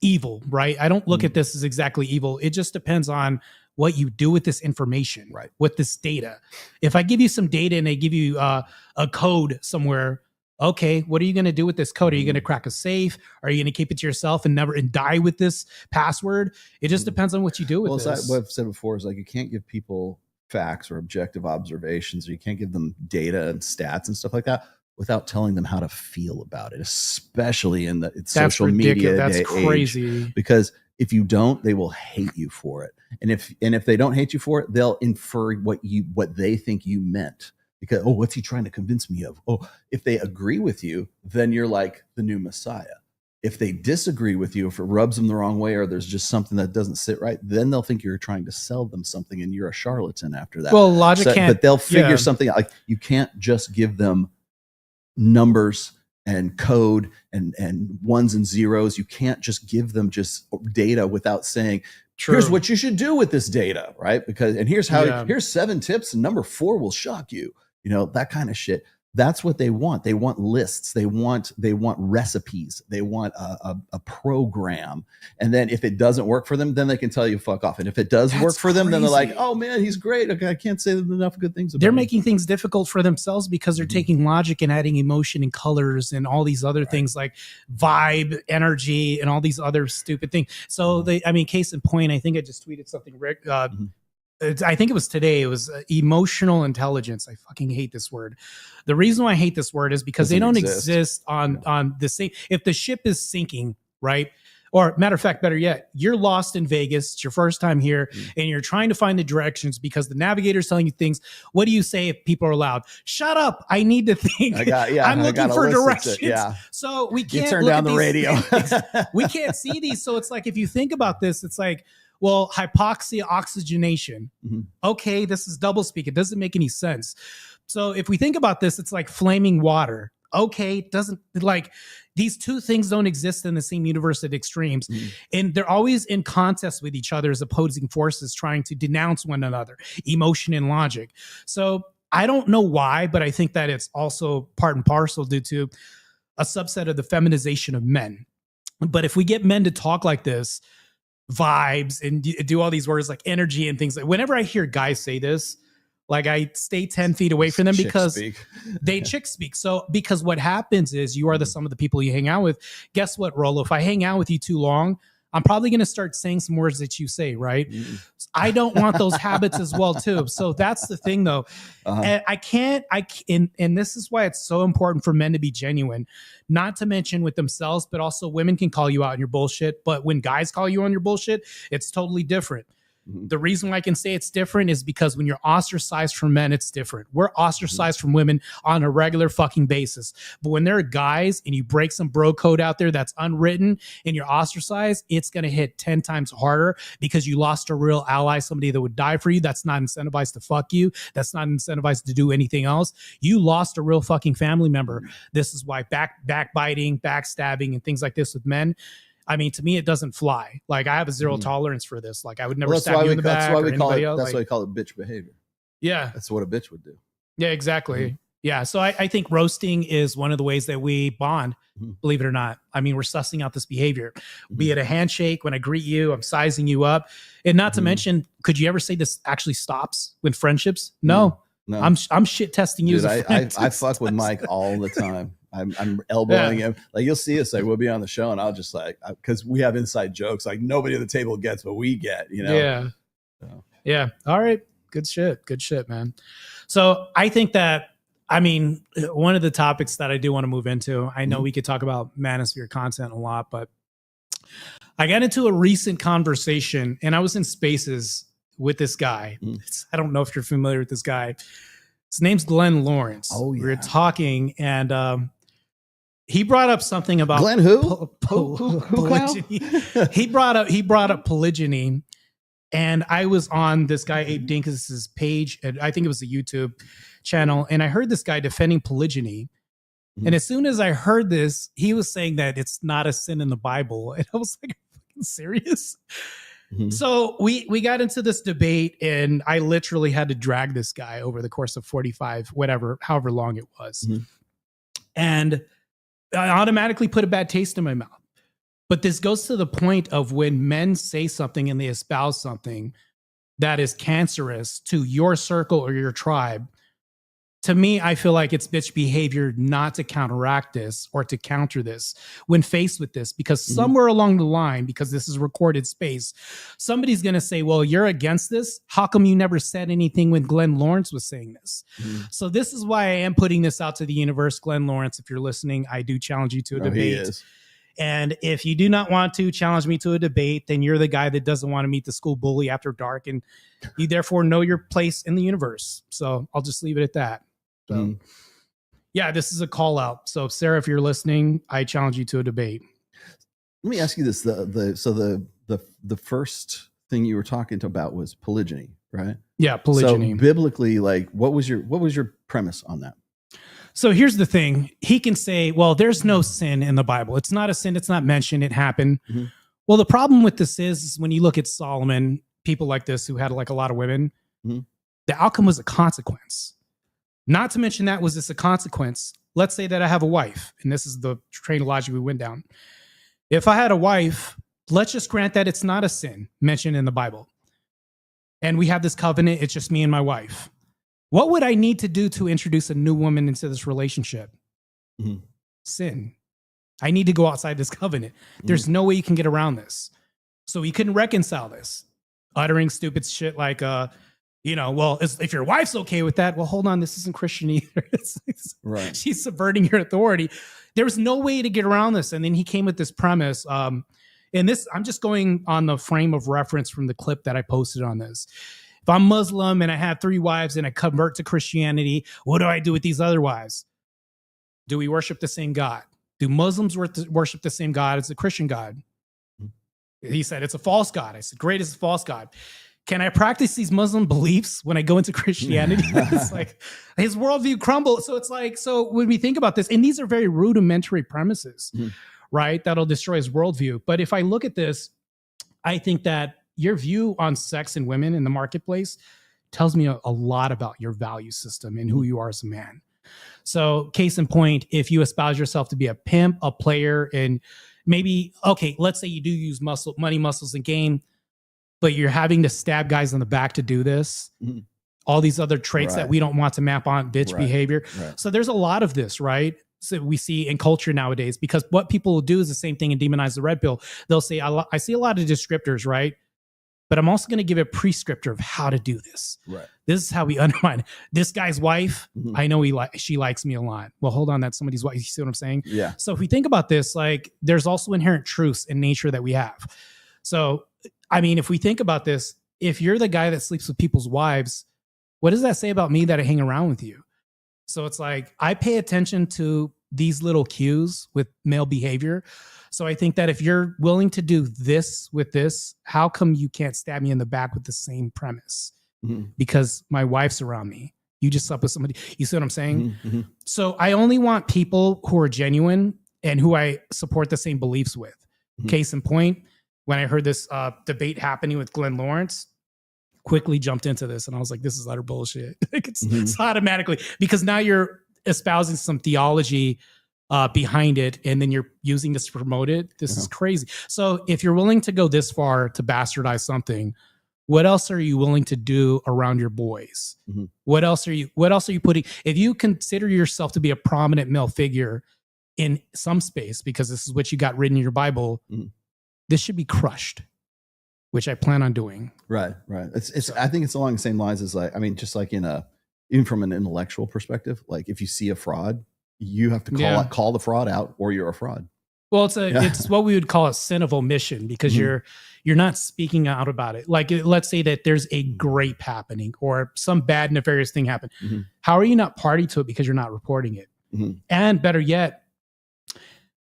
evil, right? I don't look at this as exactly evil. It just depends on what you do with this information, right? With this data. If I give you some data and they give you a code somewhere, okay, what are you going to do with this code? Are you going to crack a safe? Are you going to keep it to yourself and die with this password? It just depends on what you do with this. What I've said before is, like, you can't give people facts or objective observations, or you can't give them data and stats and stuff like that without telling them how to feel about it, especially in the social media. That's crazy. Age. Because if you don't, they will hate you for it. And if they don't hate you for it, they'll infer what they think you meant. Because, oh, what's he trying to convince me of? Oh, if they agree with you, then you're like the new Messiah. If they disagree with you, if it rubs them the wrong way, or there's just something that doesn't sit right, then they'll think you're trying to sell them something, and you're a charlatan after that. Well, logic can't. But they'll figure something out. Like, you can't just give them numbers and code and ones and zeros. You can't just give them just data without saying, here's what you should do with this data, right? Because, and here's how, here's 7 tips, and number 4 will shock you. You know, that kind of shit. That's what they want. They want lists. They want recipes. They want a program. And then if it doesn't work for them, then they can tell you fuck off. And if it does work for them, then they're like, oh man, he's great. Okay, I can't say enough good things about him. They're making things difficult for themselves because they're taking logic and adding emotion and colors and all these other things like vibe, energy, and all these other stupid things. So case in point, I think I just tweeted something, Rick. I think it was today. It was emotional intelligence. I fucking hate this word. The reason why I hate this word is because they don't exist on the same. If the ship is sinking, right, Or matter of fact, better yet, you're lost in Vegas. It's your first time here and you're trying to find the directions because the navigator's telling you things. What do you say if people are loud? Shut up. I need to think. I'm looking for directions. So we can't turn down the radio. We can't see these. So it's like, if you think about this, it's like, well, hypoxia, oxygenation. Okay, this is doublespeak. It doesn't make any sense. So if we think about this, it's like flaming water. Okay, it doesn't, like, these two things don't exist in the same universe at extremes. And they're always in contest with each other as opposing forces trying to denounce one another, emotion and logic. So I don't know why, but I think that it's also part and parcel due to a subset of the feminization of men. But if we get men to talk like this, vibes, and do all these words like energy and things, like whenever I hear guys say this, like I stay 10 feet away from them because they chick speak. So because what happens is you are the sum of the people you hang out with. Guess what, Rolo? If I hang out with you too long, I'm probably going to start saying some words that you say, right? I don't want those habits as well too. So that's the thing though. And and this is why it's so important for men to be genuine, not to mention with themselves, but also women can call you out on your bullshit. But when guys call you on your bullshit, it's totally different. The reason why I can say it's different is because when you're ostracized from men, it's different. We're ostracized from women on a regular fucking basis. But when there are guys and you break some bro code out there that's unwritten and you're ostracized, it's going to hit 10 times harder because you lost a real ally, somebody that would die for you. That's not incentivized to fuck you. That's not incentivized to do anything else. You lost a real fucking family member. This is why backbiting, backstabbing, and things like this with men, I mean, to me, it doesn't fly. Like, I have a zero tolerance for this. Like, I would never stab you in the back. That's why we call it. Else. That's why we call it bitch behavior. Yeah, that's what a bitch would do. Yeah, exactly. Yeah, so I think roasting is one of the ways that we bond. Believe it or not. I mean, we're sussing out this behavior. Be it a handshake when I greet you, I'm sizing you up, and not to mention, could you ever say this actually stops with friendships? No. I'm shit testing you. Dude, I fuck with Mike all the time. I'm elbowing him. Like, you'll see us, like, we'll be on the show and I'll just like, because we have inside jokes like nobody at the table gets what we get, you know? Yeah. So. Yeah. All right. Good shit, man. So I think that, I mean, one of the topics that I do want to move into, I know we could talk about manosphere content a lot, but I got into a recent conversation and I was in spaces with this guy. I don't know if you're familiar with this guy. His name's Glenn Lawrence. Oh, yeah. We were talking and, he brought up something about Glenn who? Polygyny. He brought up polygyny, and I was on this guy Abe Dinkus's page, and I think it was a YouTube channel, and I heard this guy defending polygyny. And as soon as I heard this, he was saying that it's not a sin in the Bible, and I was like, "Are you fucking serious?" So we got into this debate, and I literally had to drag this guy over the course of 45, however long it was, and I automatically put a bad taste in my mouth. But this goes to the point of when men say something and they espouse something that is cancerous to your circle or your tribe. To me, I feel like it's bitch behavior not to counteract this or to counter this when faced with this, because somewhere along the line, because this is recorded space, somebody's going to say, well, you're against this. How come you never said anything when Glenn Lawrence was saying this? So this is why I am putting this out to the universe. Glenn Lawrence, if you're listening, I do challenge you to a debate. He is. And if you do not want to challenge me to a debate, then you're the guy that doesn't want to meet the school bully after dark, and you therefore know your place in the universe. So I'll just leave it at that. So, yeah, this is a call out. So, Sarah, if you're listening, I challenge you to a debate. Let me ask you this: the first thing you were talking about was polygyny, right? Yeah, polygyny. So biblically, like, what was your premise on that? So here's the thing: he can say, "Well, there's no sin in the Bible. It's not a sin. It's not mentioned. It happened." Well, the problem with this is when you look at Solomon, people like this who had like a lot of women, the outcome was a consequence. Not to mention that, was this a consequence? Let's say that I have a wife, and this is the train of logic we went down. If I had a wife, let's just grant that it's not a sin mentioned in the Bible. And we have this covenant, it's just me and my wife. What would I need to do to introduce a new woman into this relationship? Sin. I need to go outside this covenant. There's no way you can get around this. So we couldn't reconcile this. Uttering stupid shit like, well, if your wife's okay with that, well, hold on, this isn't Christian either. Right. She's subverting your authority. There was no way to get around this. And then he came with this premise. And this, I'm just going on the frame of reference from the clip that I posted on this. If I'm Muslim and I have 3 wives and I convert to Christianity, what do I do with these other wives? Do we worship the same God? Do Muslims worship the same God as the Christian God? He said, it's a false God. I said, great, it's a false God. Can I practice these Muslim beliefs when I go into Christianity? It's like his worldview crumbles. So it's like, so when we think about this, and these are very rudimentary premises, right? That'll destroy his worldview. But if I look at this, I think that your view on sex and women in the marketplace tells me a lot about your value system and who you are as a man. So case in point, if you espouse yourself to be a pimp, a player, and maybe, okay, let's say you do use money, muscles, and game, but you're having to stab guys in the back to do this. All these other traits that we don't want to map on bitch behavior. So there's a lot of this, right? So we see in culture nowadays, because what people will do is the same thing and demonize the red pill. They'll say, I see a lot of descriptors, right? But I'm also going to give a prescriptor of how to do this. Right. This is how we undermine this guy's wife. I know she likes me a lot. Well, hold on, that's somebody's wife. You see what I'm saying? Yeah. So if we think about this, like there's also inherent truths in nature that we have. So, I mean, if we think about this, if you're the guy that sleeps with people's wives, what does that say about me that I hang around with you? So it's like, I pay attention to these little cues with male behavior. So I think that if you're willing to do this with this, how come you can't stab me in the back with the same premise? Because my wife's around me. You just slept with somebody. You see what I'm saying? So I only want people who are genuine and who I support the same beliefs with. Case in point, when I heard this debate happening with Glenn Lawrence, quickly jumped into this. And I was like, this is utter bullshit. It's automatically, because now you're espousing some theology behind it, and then you're using this to promote it. This is crazy. So if you're willing to go this far to bastardize something, what else are you willing to do around your boys? What else are you putting? If you consider yourself to be a prominent male figure in some space, because this is what you got written in your Bible, this should be crushed, which I plan on doing. Right. It's. I think it's along the same lines as, like, I mean, just like even from an intellectual perspective, like if you see a fraud, you have to call the fraud out, or you're a fraud. Well, it's what we would call a sin of omission, because you're not speaking out about it. Like, let's say that there's a grape happening or some bad nefarious thing happened. How are you not party to it because you're not reporting it? And better yet,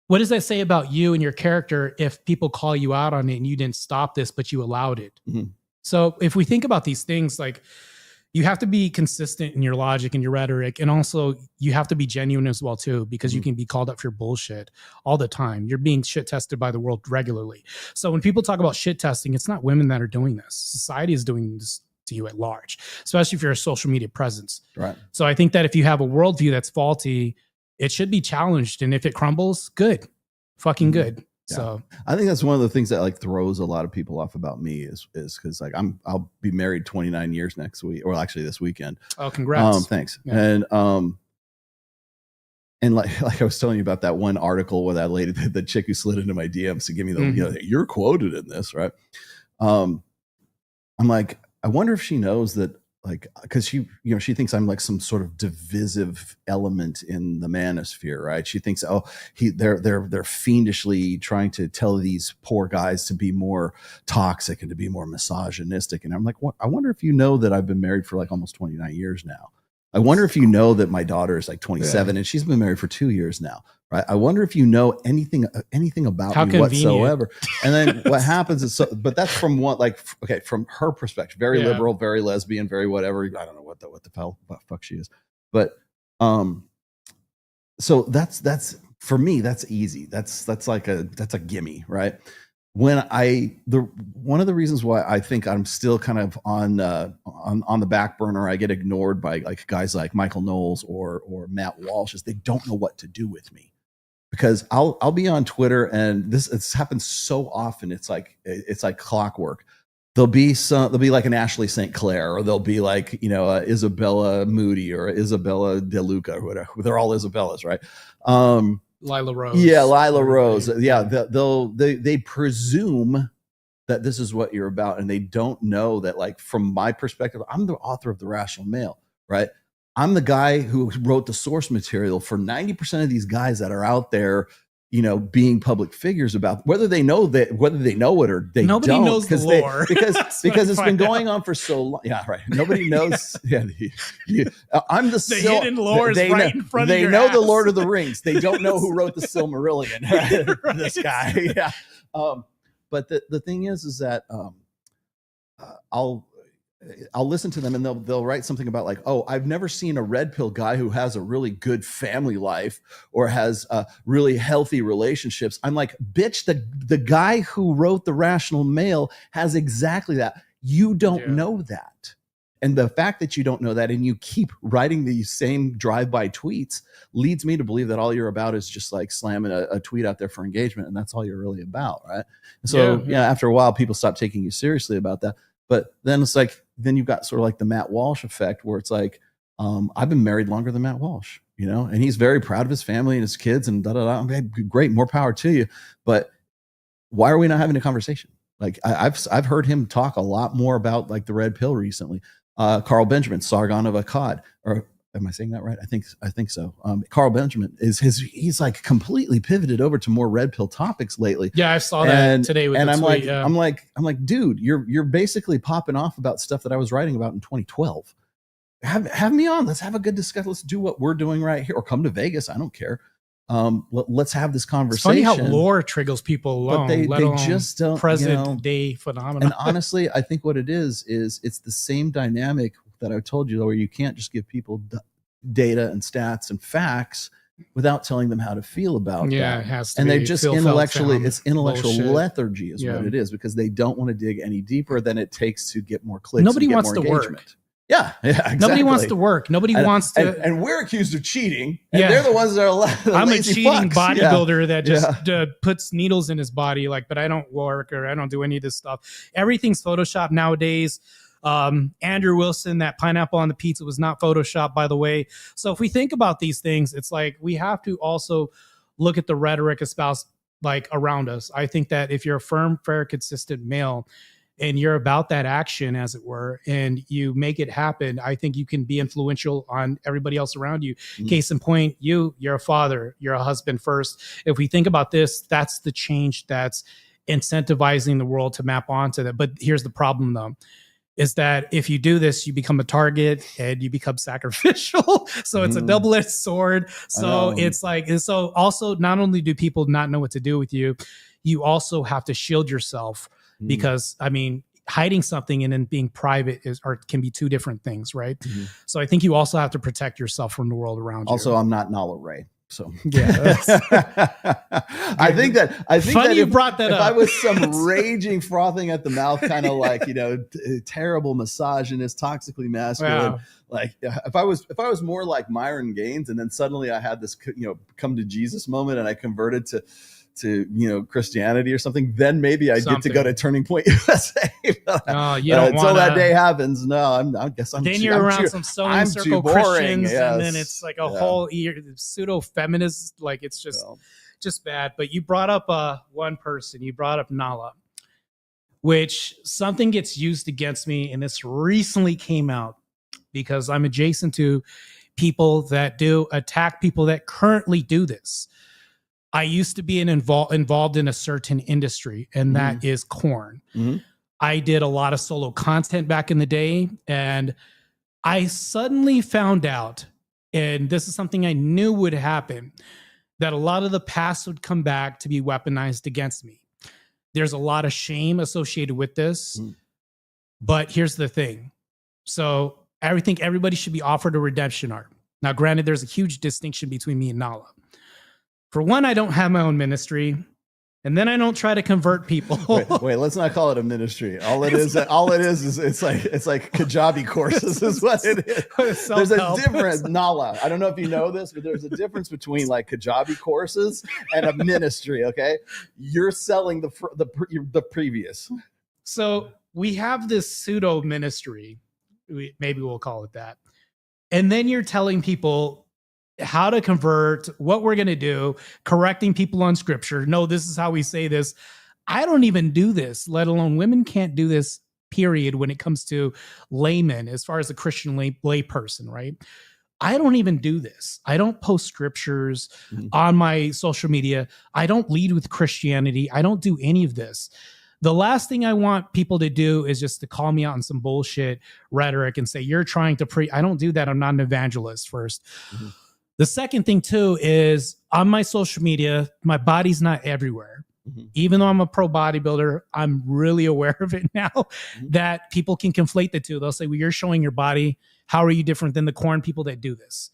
what does that say about you and your character if people call you out on it and you didn't stop this, but you allowed it? So if we think about these things, like, you have to be consistent in your logic and your rhetoric. And also you have to be genuine as well too, because you can be called up for your bullshit all the time. You're being shit tested by the world regularly. So when people talk about shit testing, it's not women that are doing this. Society is doing this to you at large, especially if you're a social media presence. Right. So I think that if you have a worldview that's faulty, it should be challenged. And if it crumbles, good, fucking good. Yeah. So I think that's one of the things that like throws a lot of people off about me is because like I'll be married 29 years next week, or actually this weekend. Oh, congrats. Thanks. Yeah. And like I was telling you about that one article where that lady, the chick who slid into my DMs to give me the, you're quoted in this, right? I'm like, I wonder if she knows that, like, because she thinks I'm like some sort of divisive element in the manosphere, right? She thinks, they're fiendishly trying to tell these poor guys to be more toxic and to be more misogynistic. And I'm like, what? I wonder if you know that I've been married for like almost 29 years now. I wonder if you know that my daughter is like 27 and she's been married for 2 years now, right? I wonder if you know anything about me whatsoever. And then what happens is, but that's from what, like, okay, from her perspective, very liberal, very lesbian, very whatever. I don't know what the fuck she is, but so that's for me, that's easy. That's a gimme, right? When one of the reasons why I think I'm still kind of on the back burner, I get ignored by like guys like Michael Knowles or Matt Walsh, is they don't know what to do with me, because I'll be on Twitter, and it's happened so often. It's like clockwork. There'll be like an Ashley St. Clair, or there'll be like, Isabella Moody or Isabella DeLuca or whatever. They're all Isabellas, right? Lila Rose. Yeah, Lila Rose. Yeah, they presume that this is what you're about, and they don't know that, like, from my perspective, I'm the author of The Rational Male, right? I'm the guy who wrote the source material for 90% of these guys that are out there, being public figures about whether they know it or they Nobody don't. knows the lore. because it's been going out. on for so long. Yeah, right. Nobody knows. Yeah, I'm the hidden lore is right in front of your They know the ass. Lord of the Rings. They don't know who wrote the Silmarillion. Right? Right. This guy. Yeah. But the thing is that I'll listen to them and they'll write something about like, oh, I've never seen a red pill guy who has a really good family life or has really healthy relationships. I'm like, bitch, the guy who wrote The Rational Male has exactly that. You don't know that. And the fact that you don't know that and you keep writing these same drive-by tweets leads me to believe that all you're about is just like slamming a tweet out there for engagement. And that's all you're really about, right? And so after a while, people stop taking you seriously about that. But then it's like, then you've got sort of like the Matt Walsh effect where it's like, I've been married longer than Matt Walsh, and he's very proud of his family and his kids and da-da-da. Great, more power to you. But why are we not having a conversation? Like I've heard him talk a lot more about like the red pill recently. Carl Benjamin, Sargon of Akkad, or am I saying that right? I think so. Carl Benjamin he's like completely pivoted over to more red pill topics lately. Yeah, I saw that today with and the I'm tweet, like, I'm like, dude, you're basically popping off about stuff that I was writing about in 2012. Have me on. Let's have a good discussion. Let's do what we're doing right here, or come to Vegas. I don't care. Let's have this conversation. It's funny how lore triggers people alone, but they just don't. Present day phenomena. And honestly, I think what it is it's the same dynamic that I told you, where you can't just give people data and stats and facts without telling them how to feel about that. It has to and be they just intellectually, it's intellectual bullshit. Lethargy is what it is, because they don't want to dig any deeper than it takes to get more clicks. Nobody and get wants more to engagement. work. Yeah, exactly. Nobody wants to work. Nobody wants to. And we're accused of cheating. And they're the ones that are I'm a lazy cheating fucks. bodybuilder that just puts needles in his body, but I don't work or I don't do any of this stuff. Everything's Photoshop nowadays. Andrew Wilson, that pineapple on the pizza was not Photoshop, by the way. So if we think about these things, it's like we have to also look at the rhetoric espoused like around us. I think that if you're a firm, fair, consistent male, and you're about that action, as it were, and you make it happen, I think you can be influential on everybody else around you. Case in point, you're a father, you're a husband first. If we think about this, that's the change that's incentivizing the world to map onto that. But here's the problem, though, is that if you do this, you become a target and you become sacrificial. So it's a double-edged sword. So it's like, and so also not only do people not know what to do with you, you also have to shield yourself. Because I mean, hiding something and then being private can be two different things, right? So I think you also have to protect yourself from the world around you. Also, I'm not Nala Ray, so yeah. I think that you brought that if up. I was some raging, frothing at the mouth, kind of like terrible misogynist, toxically masculine. Wow. Like if I was more like Myron Gaines, and then suddenly I had this come to Jesus moment, and I converted to Christianity or something, then maybe I get to go to Turning Point USA. But, you don't until that day happens. No, I guess I'm. Then too, you're I'm around too, some sewing I'm circle too boring. Christians, Yes. and then it's like a whole pseudo feminist. Like it's just bad. But you brought up one person. You brought up Nala, which something gets used against me, and this recently came out because I'm adjacent to people that do attack people that currently do this. I used to be involved in a certain industry, and that is corn. I did a lot of solo content back in the day, and I suddenly found out, and this is something I knew would happen, that a lot of the past would come back to be weaponized against me. There's a lot of shame associated with this, but here's the thing. So I think everybody should be offered a redemption arc. Now, granted, there's a huge distinction between me and Nala. For one, I don't have my own ministry, and then I don't try to convert people. wait, let's not call it a ministry. All it is it's like Kajabi courses is what it is. There's a difference, Nala. I don't know if you know this, but there's a difference between like Kajabi courses and a ministry. Okay, you're selling the previous. So we have this pseudo ministry, maybe we'll call it that, and then you're telling people how to convert, what we're going to do, correcting people on scripture. No, this is how we say this. I don't even do this, let alone women can't do this, period, when it comes to laymen, as far as a Christian lay person, right? I don't even do this. I don't post scriptures on my social media. I don't lead with Christianity. I don't do any of this. The last thing I want people to do is just to call me out on some bullshit rhetoric and say, you're trying to I don't do that. I'm not an evangelist first. The second thing too is on my social media, my body's not everywhere. Even though I'm a pro bodybuilder, I'm really aware of it now that people can conflate the two. They'll say, well, you're showing your body. How are you different than the corn people that do this?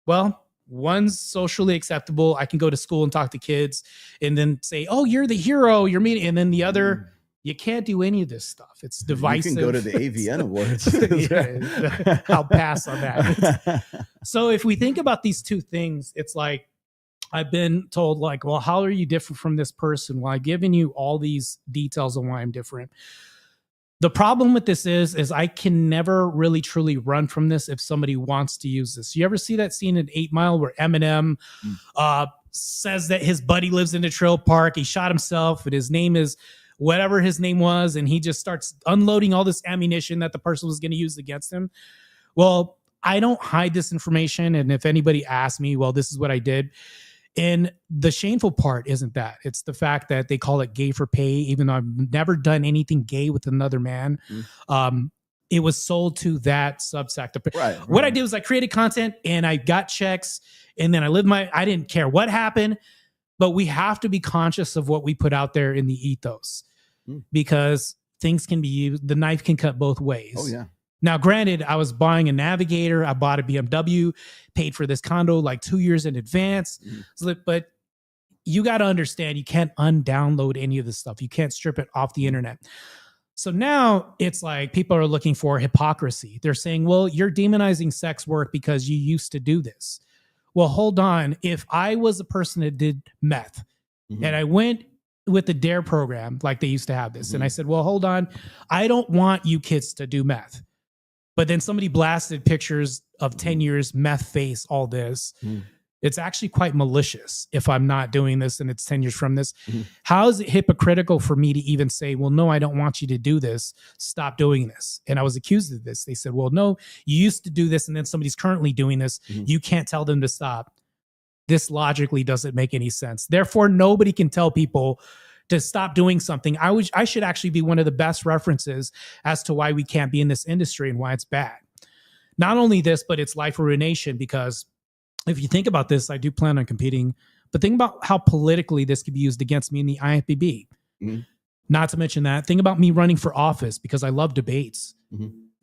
Well, one's socially acceptable. I can go to school and talk to kids and then say, oh, you're the hero. You're me. And then the other, you can't do any of this stuff. It's divisive. You can go to the AVN Awards. Yeah, I'll pass on that. So if we think about these two things, it's like, I've been told like, well, how are you different from this person? Well, I've given you all these details on why I'm different. The problem with this is I can never really truly run from this if somebody wants to use this. You ever see that scene in 8 Mile where Eminem says that his buddy lives in a trail park, he shot himself, and his name is whatever his name was, and he just starts unloading all this ammunition that the person was going to use against him? Well, I don't hide this information, and if anybody asks me, well, this is what I did. And the shameful part isn't that. It's the fact that they call it gay for pay, even though I've never done anything gay with another man. It was sold to that subsector. Right. What I did was I created content and I got checks, and then I didn't care what happened, but we have to be conscious of what we put out there in the ethos because things can be used. The knife can cut both ways. Oh, yeah. Now, granted, I was buying a Navigator. I bought a BMW, paid for this condo like 2 years in advance. But you got to understand, you can't undownload any of this stuff. You can't strip it off the internet. So now it's like people are looking for hypocrisy. They're saying, well, you're demonizing sex work because you used to do this. Well, hold on. If I was a person that did meth and I went with the DARE program, like they used to have this, and I said, well, hold on. I don't want you kids to do meth. But then somebody blasted pictures of 10 years, meth face, all this. It's actually quite malicious if I'm not doing this and it's 10 years from this. How is it hypocritical for me to even say, well, no, I don't want you to do this. Stop doing this. And I was accused of this. They said, well, no, you used to do this and then somebody's currently doing this. You can't tell them to stop. This logically doesn't make any sense. Therefore, nobody can tell people to stop doing something. I should actually be one of the best references as to why we can't be in this industry and why it's bad. Not only this, but it's life ruination, because if you think about this, I do plan on competing, but think about how politically this could be used against me in the IFBB. Not to mention that, think about me running for office because I love debates.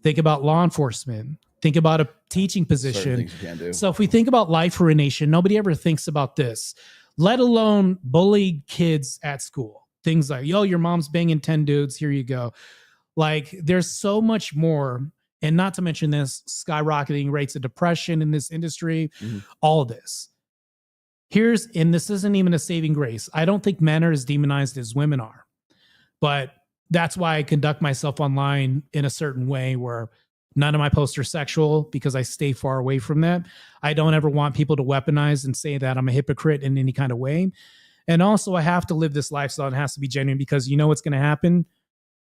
Think about law enforcement. Think about a teaching position. So if we think about life ruination, nobody ever thinks about this, let alone bully kids at school. Things like, yo, your mom's banging 10 dudes. Here you go. Like, there's so much more. And not to mention this, skyrocketing rates of depression in this industry, all this. And this isn't even a saving grace. I don't think men are as demonized as women are. But that's why I conduct myself online in a certain way where none of my posts are sexual, because I stay far away from that. I don't ever want people to weaponize and say that I'm a hypocrite in any kind of way. And also, I have to live this lifestyle. It has to be genuine, because you know what's going to happen?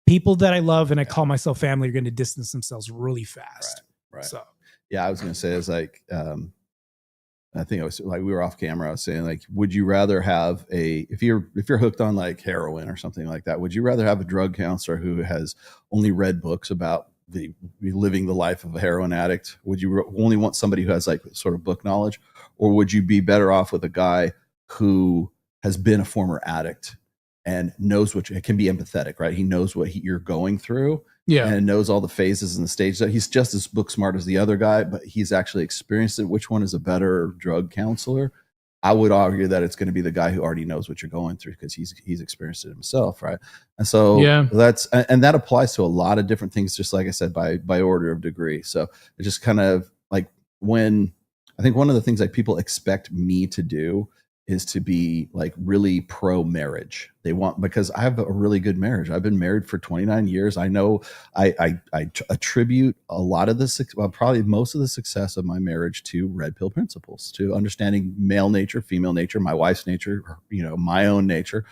People that I love and I call myself family are going to distance themselves really fast. Right. So, yeah, I was going to say, it's like, I think I was like, we were off camera. I was saying, like, would you rather have if you're hooked on like heroin or something like that, would you rather have a drug counselor who has only read books about living the life of a heroin addict? Would you only want somebody who has like sort of book knowledge, or would you be better off with a guy who has been a former addict and knows can be empathetic, right? He knows what you're going through, and knows all the phases and the stages. He's just as book smart as the other guy, but he's actually experienced it. Which one is a better drug counselor? I would argue that it's going to be the guy who already knows what you're going through, because he's experienced it himself, right? And so that applies to a lot of different things, just like I said, by order of degree. So it's just kind of like, when I think one of the things that people expect me to do is to be like really pro marriage. They want, because I have a really good marriage. I've been married for 29 years. I know I attribute a lot of this, probably most of the success of my marriage to red pill principles, to understanding male nature, female nature, my wife's nature, my own nature,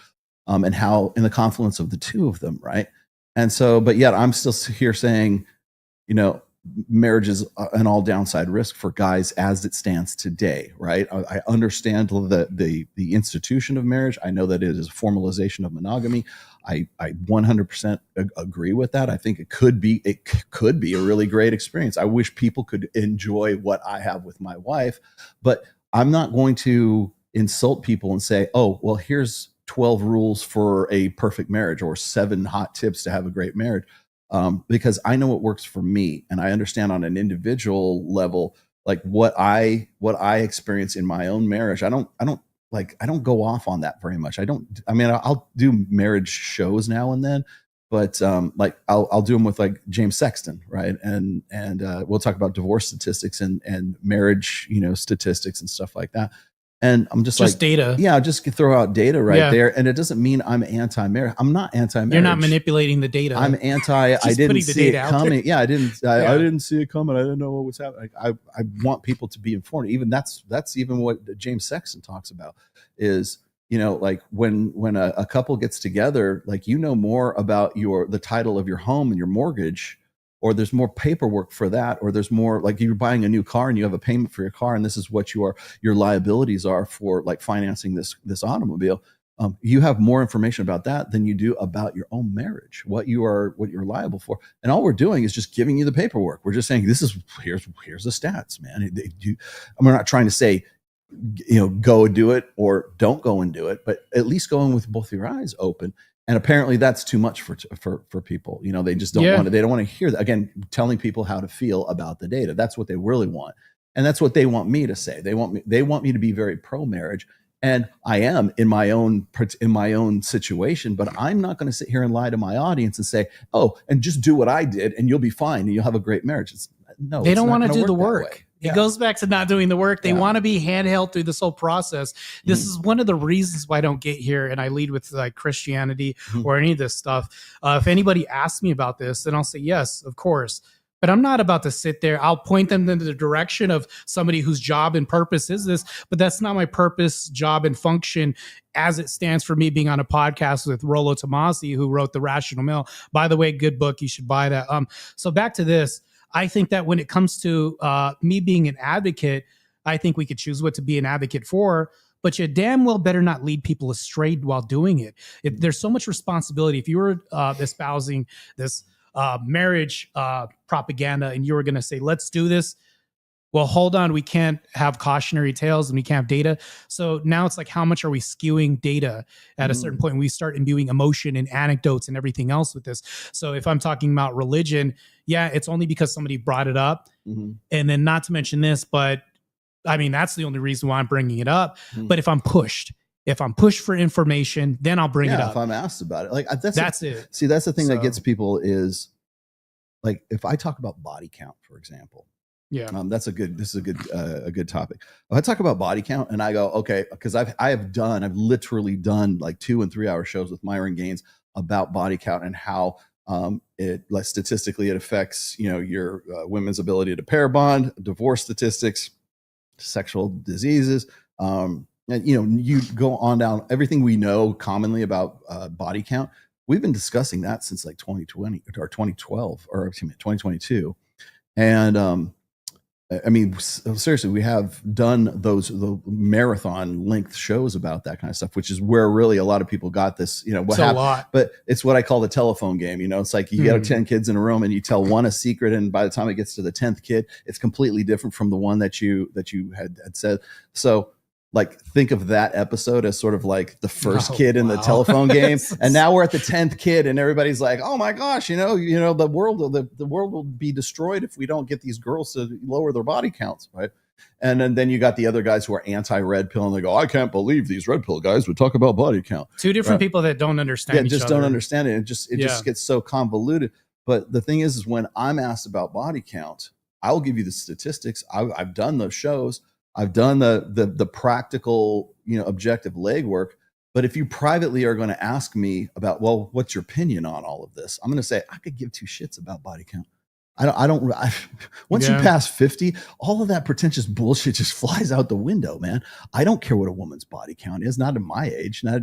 and how in the confluence of the two of them. Right. And so, but yet I'm still here saying, marriage is an all downside risk for guys as it stands today, right? I understand the institution of marriage. I know that it is a formalization of monogamy. I 100% agree with that. I think it could be a really great experience. I wish people could enjoy what I have with my wife, but I'm not going to insult people and say, oh, well, here's 12 rules for a perfect marriage or 7 hot tips to have a great marriage. Because I know what works for me, and I understand on an individual level, like what I experience in my own marriage. I don't go off on that very much. I'll do marriage shows now and then, but like I'll do them with like James Sexton, right? And we'll talk about divorce statistics and marriage, statistics and stuff like that. And I'm just like data. Yeah, just throw out data there. And it doesn't mean I'm anti-marriage. I'm not anti-marriage. You're not manipulating the data. I'm anti. I didn't see it coming. Yeah, I didn't see it coming. I didn't know what was happening. I want people to be informed. Even that's even what James Sexton talks about is, like when a couple gets together, like, more about the title of your home and your mortgage, or there's more paperwork for that, or there's more, like, you're buying a new car and you have a payment for your car, and this is what your liabilities are for, like, financing this automobile. You have more information about that than you do about your own marriage, what you're liable for. And all we're doing is just giving you the paperwork. We're just saying, here's the stats, man. We're not trying to say, go and do it or don't go and do it, but at least go in with both your eyes open. And apparently that's too much for people. They just don't want to. They don't want to hear that. Again, telling people how to feel about the data. That's what they really want, and that's what they want me to say. They want me to be very pro marriage, and I am in my own situation. But I'm not going to sit here and lie to my audience and say, "Oh, and just do what I did, and you'll be fine, and you'll have a great marriage." They don't want to do the work. It goes back to not doing the work. They want to be handheld through this whole process. This is one of the reasons why I don't get here and I lead with like Christianity or any of this stuff. If anybody asks me about this, then I'll say, yes, of course. But I'm not about to sit there. I'll point them in the direction of somebody whose job and purpose is this, but that's not my purpose, job, and function as it stands for me being on a podcast with Rollo Tomasi, who wrote The Rational Male. By the way, good book. You should buy that. So back to this. I think that when it comes to me being an advocate, I think we could choose what to be an advocate for, but you damn well better not lead people astray while doing it. There's so much responsibility. If you were espousing this marriage propaganda and you were going to say, let's do this, well, hold on, we can't have cautionary tales and we can't have data. So now it's like, how much are we skewing data at a certain point? We start imbuing emotion and anecdotes and everything else with this. So if I'm talking about religion, yeah, it's only because somebody brought it up. And then not to mention this, but I mean, that's the only reason why I'm bringing it up. But if I'm pushed for information, then I'll bring it up. If I'm asked about it, like that's it. See, that's the thing that gets people is, like, if I talk about body count, for example. Yeah, this is a good topic. If I talk about body count and I go, okay, because I've literally done like 2 and 3 hour shows with Myron Gaines about body count and how statistically it affects, your women's ability to pair bond, divorce statistics, sexual diseases. And you go on down everything we know commonly about body count. We've been discussing that since like 2020 or 2012 or 2022. And I mean, seriously, we have done the marathon length shows about that kind of stuff, which is where really a lot of people got this, what happened. A lot. But it's what I call the telephone game. It's like you got 10 kids in a room and you tell one a secret. And by the time it gets to the 10th kid, it's completely different from the one that you had said. So, like, think of that episode as sort of like the first kid in the telephone game. And now we're at the 10th kid and everybody's like, oh my gosh, the world will be destroyed if we don't get these girls to lower their body counts. Right. And then you got the other guys who are anti-red pill and they go, I can't believe these red pill guys would talk about body count. Two different people that don't understand each other. Don't understand it. It just gets so convoluted. But the thing is when I'm asked about body count, I'll give you the statistics. I've done those shows. I've done the practical, objective legwork. But if you privately are going to ask me about, well, what's your opinion on all of this? I'm going to say I could give two shits about body count. Once you pass 50, all of that pretentious bullshit just flies out the window, man. I don't care what a woman's body count is, not at my age, not,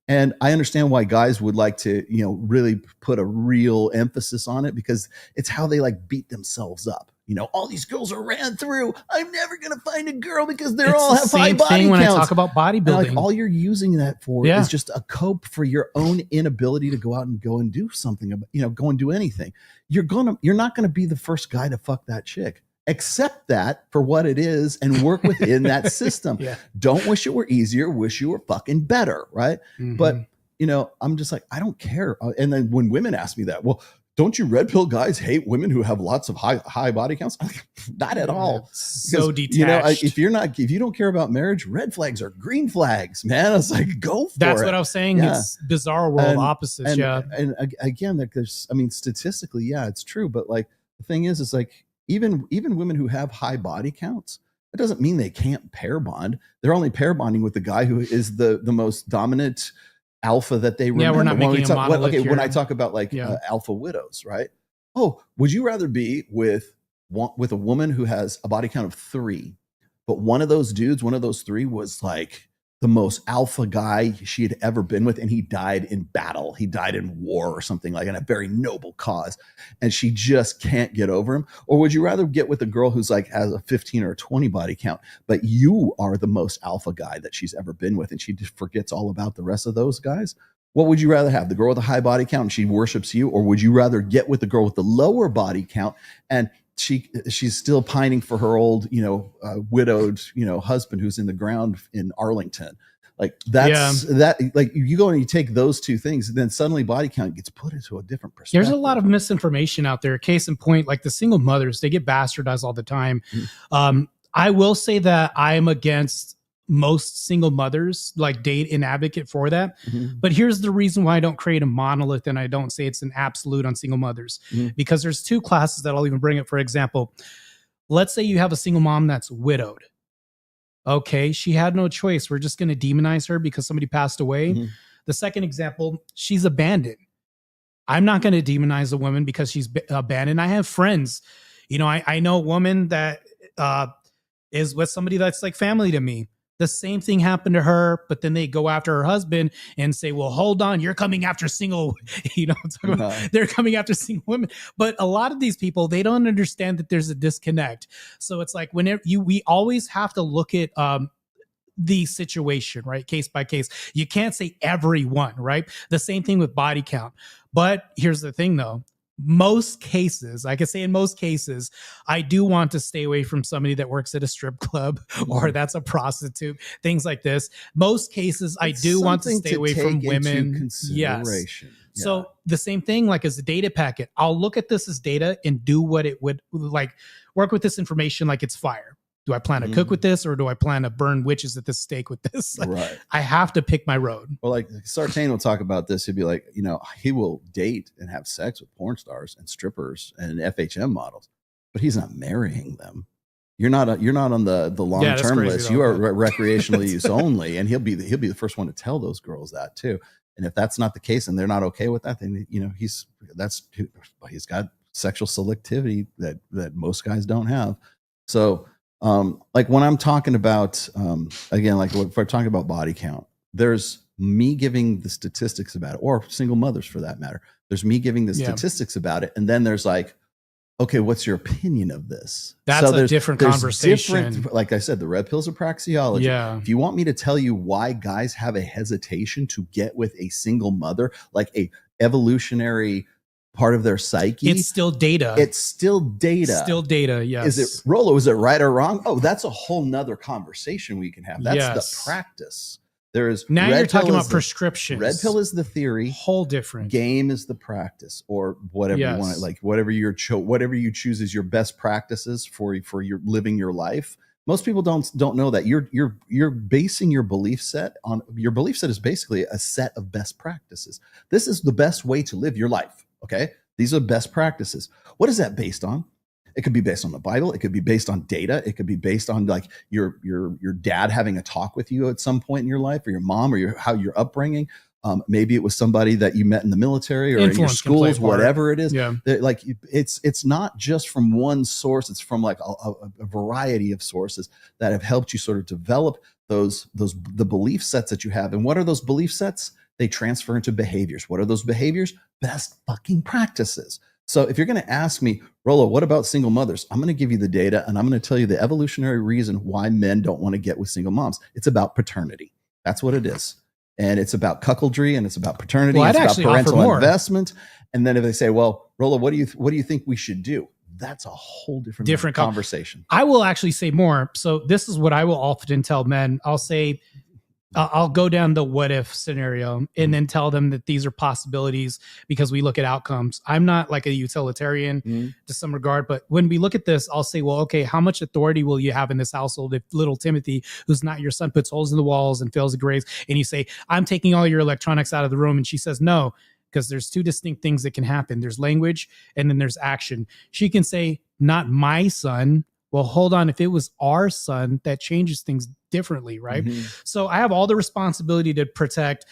And I understand why guys would like to, really put a real emphasis on it, because it's how they like beat themselves up. All these girls are ran through. I'm never going to find a girl because they're all have high body thing when counts. I talk about bodybuilding. Like, all you're using that for is just a cope for your own inability to go out and do something, go and do anything. You're not going to be the first guy to fuck that chick. Accept that for what it is and work within that system. Don't wish it were easier, wish you were fucking better, right? But I'm just like, I don't care. And then when women ask me that, well, don't you red pill guys hate women who have lots of high body counts? Not at all. So detached. If you don't care about marriage, red flags are green flags, man. It's like, go for it. That's what I was saying. Yeah. It's bizarre world opposites. And again, there's, statistically, it's true. But like, the thing is like, even women who have high body counts, it doesn't mean they can't pair bond. They're only pair bonding with the guy who is the most dominant alpha that they remember. Yeah, we're not making a monolith here. When I talk about alpha widows, right? Oh, would you rather be with a woman who has a body count of 3, but one of those 3 was like the most alpha guy she had ever been with, and he died in battle. He died in war or something, like in a very noble cause, and she just can't get over him? Or would you rather get with a girl who's like has a 15 or a 20 body count, but you are the most alpha guy that she's ever been with, and she just forgets all about the rest of those guys? What would you rather have? The girl with a high body count and she worships you? Or would you rather get with the girl with the lower body count and she's still pining for her old, widowed, husband who's in the ground in Arlington? Like that, like you go and you take those two things, and then suddenly body count gets put into a different perspective. There's a lot of misinformation out there. Case in point, like the single mothers, they get bastardized all the time. I will say that I am against most single mothers, like date an advocate for that. But here's the reason why I don't create a monolith and I don't say it's an absolute on single mothers, because there's 2 classes that I'll even bring up. For example, let's say you have a single mom that's widowed. Okay, she had no choice. We're just going to demonize her because somebody passed away. The second example, she's abandoned. I'm not going to demonize a woman because she's abandoned. I have friends, I know a woman that is with somebody that's like family to me. The same thing happened to her, but then they go after her husband and say, well, hold on, you're coming after single, they're coming after single women. But a lot of these people, they don't understand that there's a disconnect. So it's like whenever we always have to look at the situation, right? Case by case. You can't say everyone, right? The same thing with body count. But here's the thing though. Most cases, I can say in most cases, I do want to stay away from somebody that works at a strip club or that's a prostitute, things like this. Most cases, I do want to stay away from women. Yes. So the same thing, like as a data packet, I'll look at this as data and do what it would like, work with this information like it's fire. Do I plan to cook with this, or do I plan to burn witches at the stake with this? Like, right. I have to pick my road. Well, like Sartain will talk about this. He'll be like, he will date and have sex with porn stars and strippers and FHM models, but he's not marrying them. You're not on the long-term list. You are recreational use only, and he'll be the first one to tell those girls that too. And if that's not the case, and they're not okay with that, then he's got sexual selectivity that most guys don't have. So. Like when I'm talking about, again, like if we're talking about body count, there's me giving the statistics about it, or single mothers for that matter. There's me giving the statistics about it. And then there's like, okay, what's your opinion of this? That's a different conversation. Like I said, the red pills are praxeology. Yeah. If you want me to tell you why guys have a hesitation to get with a single mother, like a evolutionary part of their psyche, it's still data. Yes. Is it Rollo? Is it right or wrong? Oh, that's a whole nother conversation we can have. That's the practice. There's now you're talking about prescriptions. Red pill is the theory. Whole different. Game is the practice, or whatever you want. Like whatever you choose as your best practices for your living your life. Most people don't know that you're basing your belief set on your belief set is basically a set of best practices. This is the best way to live your life. Okay. These are best practices. What is that based on? It could be based on the Bible. It could be based on data. It could be based on like your dad having a talk with you at some point in your life, or your mom, or how your upbringing. Maybe it was somebody that you met in the military or in your schools, whatever it is. Yeah. Like it's not just from one source. It's from like a variety of sources that have helped you sort of develop the belief sets that you have. And what are those belief sets? they transfer into behaviors. What are those behaviors? Best fucking practices. So if you're going to ask me, Rollo, what about single mothers? I'm going to give you the data, and I'm going to tell you the evolutionary reason why men don't want to get with single moms. It's about paternity. That's what it is. And it's about cuckoldry, and it's about paternity. Well, it's I'd about actually parental offer more. investment. And then if they say, well, Rollo, what do you think we should do? That's a whole different conversation. I will actually say more. So this is what I will often tell men. I'll say, I'll go down the what if scenario and then tell them that these are possibilities because we look at outcomes. I'm not like a utilitarian to some regard, but when we look at this, I'll say, well, okay, how much authority will you have in this household if little Timothy, who's not your son, puts holes in the walls and fails the grades, and you say, I'm taking all your electronics out of the room, and she says no, because there's two distinct things that can happen. There's language and then there's action. She can say, not my son. Well, hold on. If it was our son, that changes things differently, right? So I have all the responsibility to protect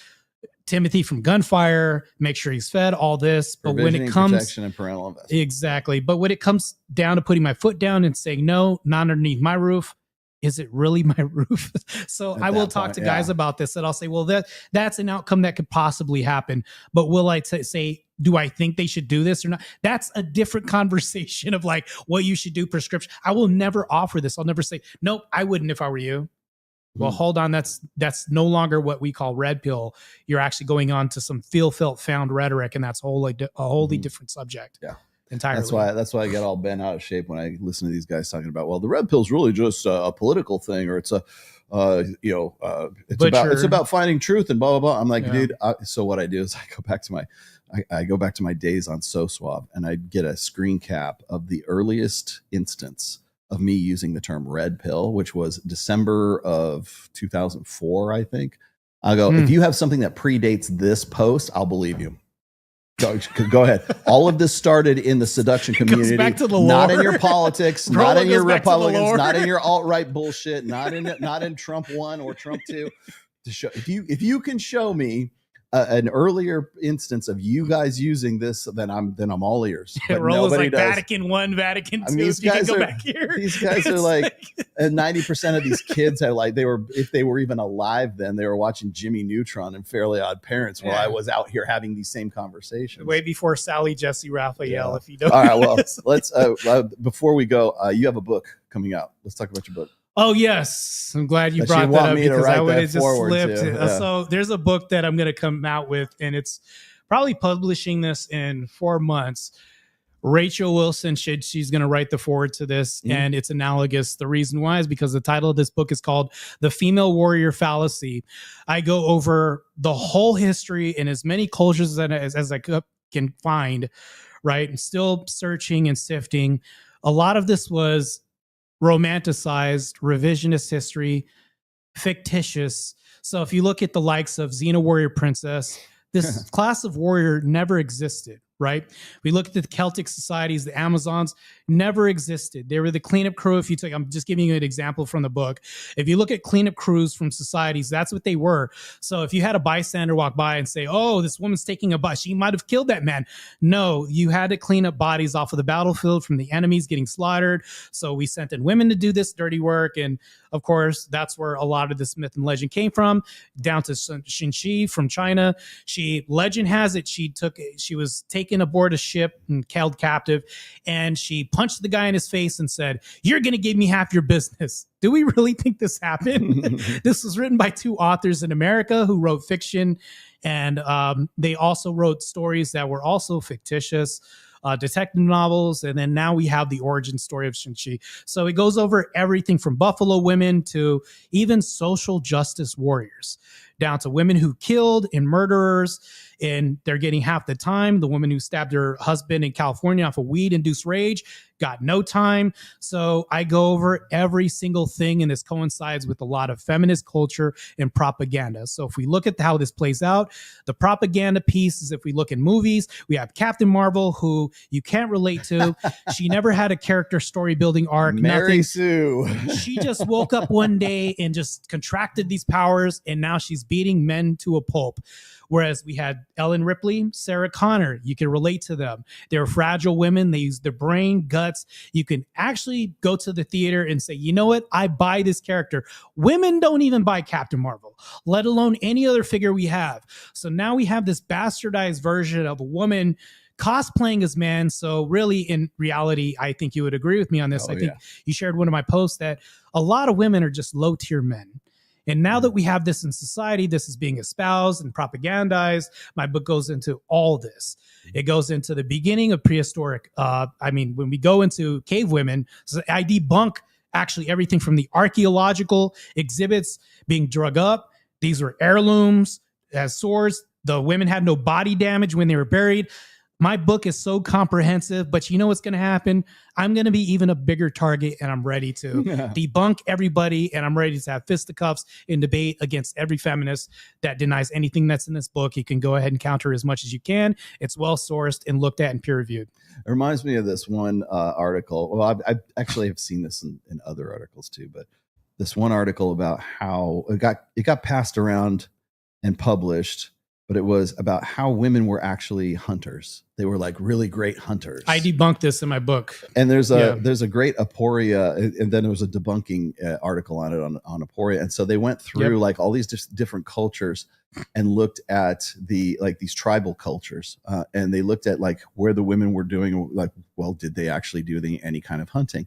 Timothy from gunfire, make sure he's fed, all this. But when it comes, protection and parental investment. Exactly. But when it comes down to putting my foot down and saying, no, not underneath my roof, is it really my roof? So I will talk to guys about this, and I'll say, well, that's an outcome that could possibly happen. But will I say, do I think they should do this or not? That's a different conversation of like what you should do, prescription. I will never offer this. I'll never say, nope, I wouldn't if I were you. Well, hold on. That's no longer what we call red pill. You're actually going on to some feel, felt, found rhetoric, and that's a wholly different subject. Yeah. Entirely. That's why I get all bent out of shape when I listen to these guys talking about, well, the red pill is really just a political thing, or it's it's about finding truth and blah blah blah. I'm like, dude. So what I do is I go back to my days on SoSwab, and I get a screen cap of the earliest instance of me using the term red pill, which was December of 2004, I think. I'll go, if you have something that predates this post, I'll believe you. Go ahead. All of this started in the seduction community, back to the not lore. in your politics, not in your Republicans, not in your alt-right bullshit, not in Trump 1 or Trump 2. To show, if you can show me an earlier instance of you guys using this, then I'm all ears. But nobody does. Vatican I, Vatican II. I mean, these guys are back here. These guys are like, and 90% of these kids have if they were even alive then, they were watching Jimmy Neutron and Fairly Odd Parents while I was out here having these same conversations. Way before Sally Jesse Raphael, if you don't. All right, well, let's before we go, you have a book coming out. Let's talk about your book. Oh, yes. I'm glad you brought that up because I would have just slipped. So there's a book that I'm going to come out with, and it's probably publishing this in 4 months. Rachel Wilson, she's going to write the foreword to this, and it's analogous. The reason why is because the title of this book is called The Female Warrior Fallacy. I go over the whole history in as many cultures as I can find, right? And still searching and sifting. A lot of this was romanticized, revisionist history, fictitious. So if you look at the likes of Xena Warrior Princess, this class of warrior never existed, right? We look at the Celtic societies, the Amazons never existed. They were the cleanup crew. I'm just giving you an example from the book. If you look at cleanup crews from societies, that's what they were. So if you had a bystander walk by and say, oh, this woman's taking a bus, she might have killed that man. No, you had to clean up bodies off of the battlefield from the enemies getting slaughtered. So we sent in women to do this dirty work. And of course, that's where a lot of this myth and legend came from, down to Xinshi from China. Legend has it, she was taken aboard a ship and held captive, and she punched the guy in his face and said, you're going to give me half your business. Do we really think this happened? This was written by 2 authors in America who wrote fiction, and they also wrote stories that were also fictitious, detective novels, and then now we have the origin story of Xinshi. So it goes over everything from buffalo women to even social justice warriors, down to women who killed and murderers, and they're getting half the time. The woman who stabbed her husband in California off of weed-induced rage got no time. So I go over every single thing, and this coincides with a lot of feminist culture and propaganda. So if we look at how this plays out, the propaganda piece is, if we look in movies, we have Captain Marvel, who you can't relate to. She never had a character story building arc. Mary Sue. She just woke up one day and just contracted these powers, and now she's beating men to a pulp. Whereas we had Ellen Ripley, Sarah Connor. You can relate to them. They're fragile women. They use their brain, guts. You can actually go to the theater and say, you know what? I buy this character. Women don't even buy Captain Marvel, let alone any other figure we have. So now we have this bastardized version of a woman cosplaying as man. So really, in reality, I think you would agree with me on this. I think you shared one of my posts that a lot of women are just low tier men. And now that we have this in society, this is being espoused and propagandized. My book goes into all this. It goes into the beginning of prehistoric. When we go into cave women, so I debunk actually everything from the archaeological exhibits being drug up. These were heirlooms as swords. The women had no body damage when they were buried. My book is so comprehensive, but you know what's going to happen? I'm going to be even a bigger target, and I'm ready to debunk everybody, and I'm ready to have fisticuffs and debate against every feminist that denies anything that's in this book. You can go ahead and counter as much as you can. It's well-sourced and looked at and peer-reviewed. It reminds me of this one article. Well, I actually have seen this in other articles too, but this one article about how it got passed around and published, but it was about how women were actually hunters. They were like really great hunters. I debunked this in my book. And there's a great aporia, and then there was a debunking article on it on aporia. And so they went through like all these different cultures and looked at these tribal cultures, and they looked at like where the women were doing, like, well, did they actually do any kind of hunting?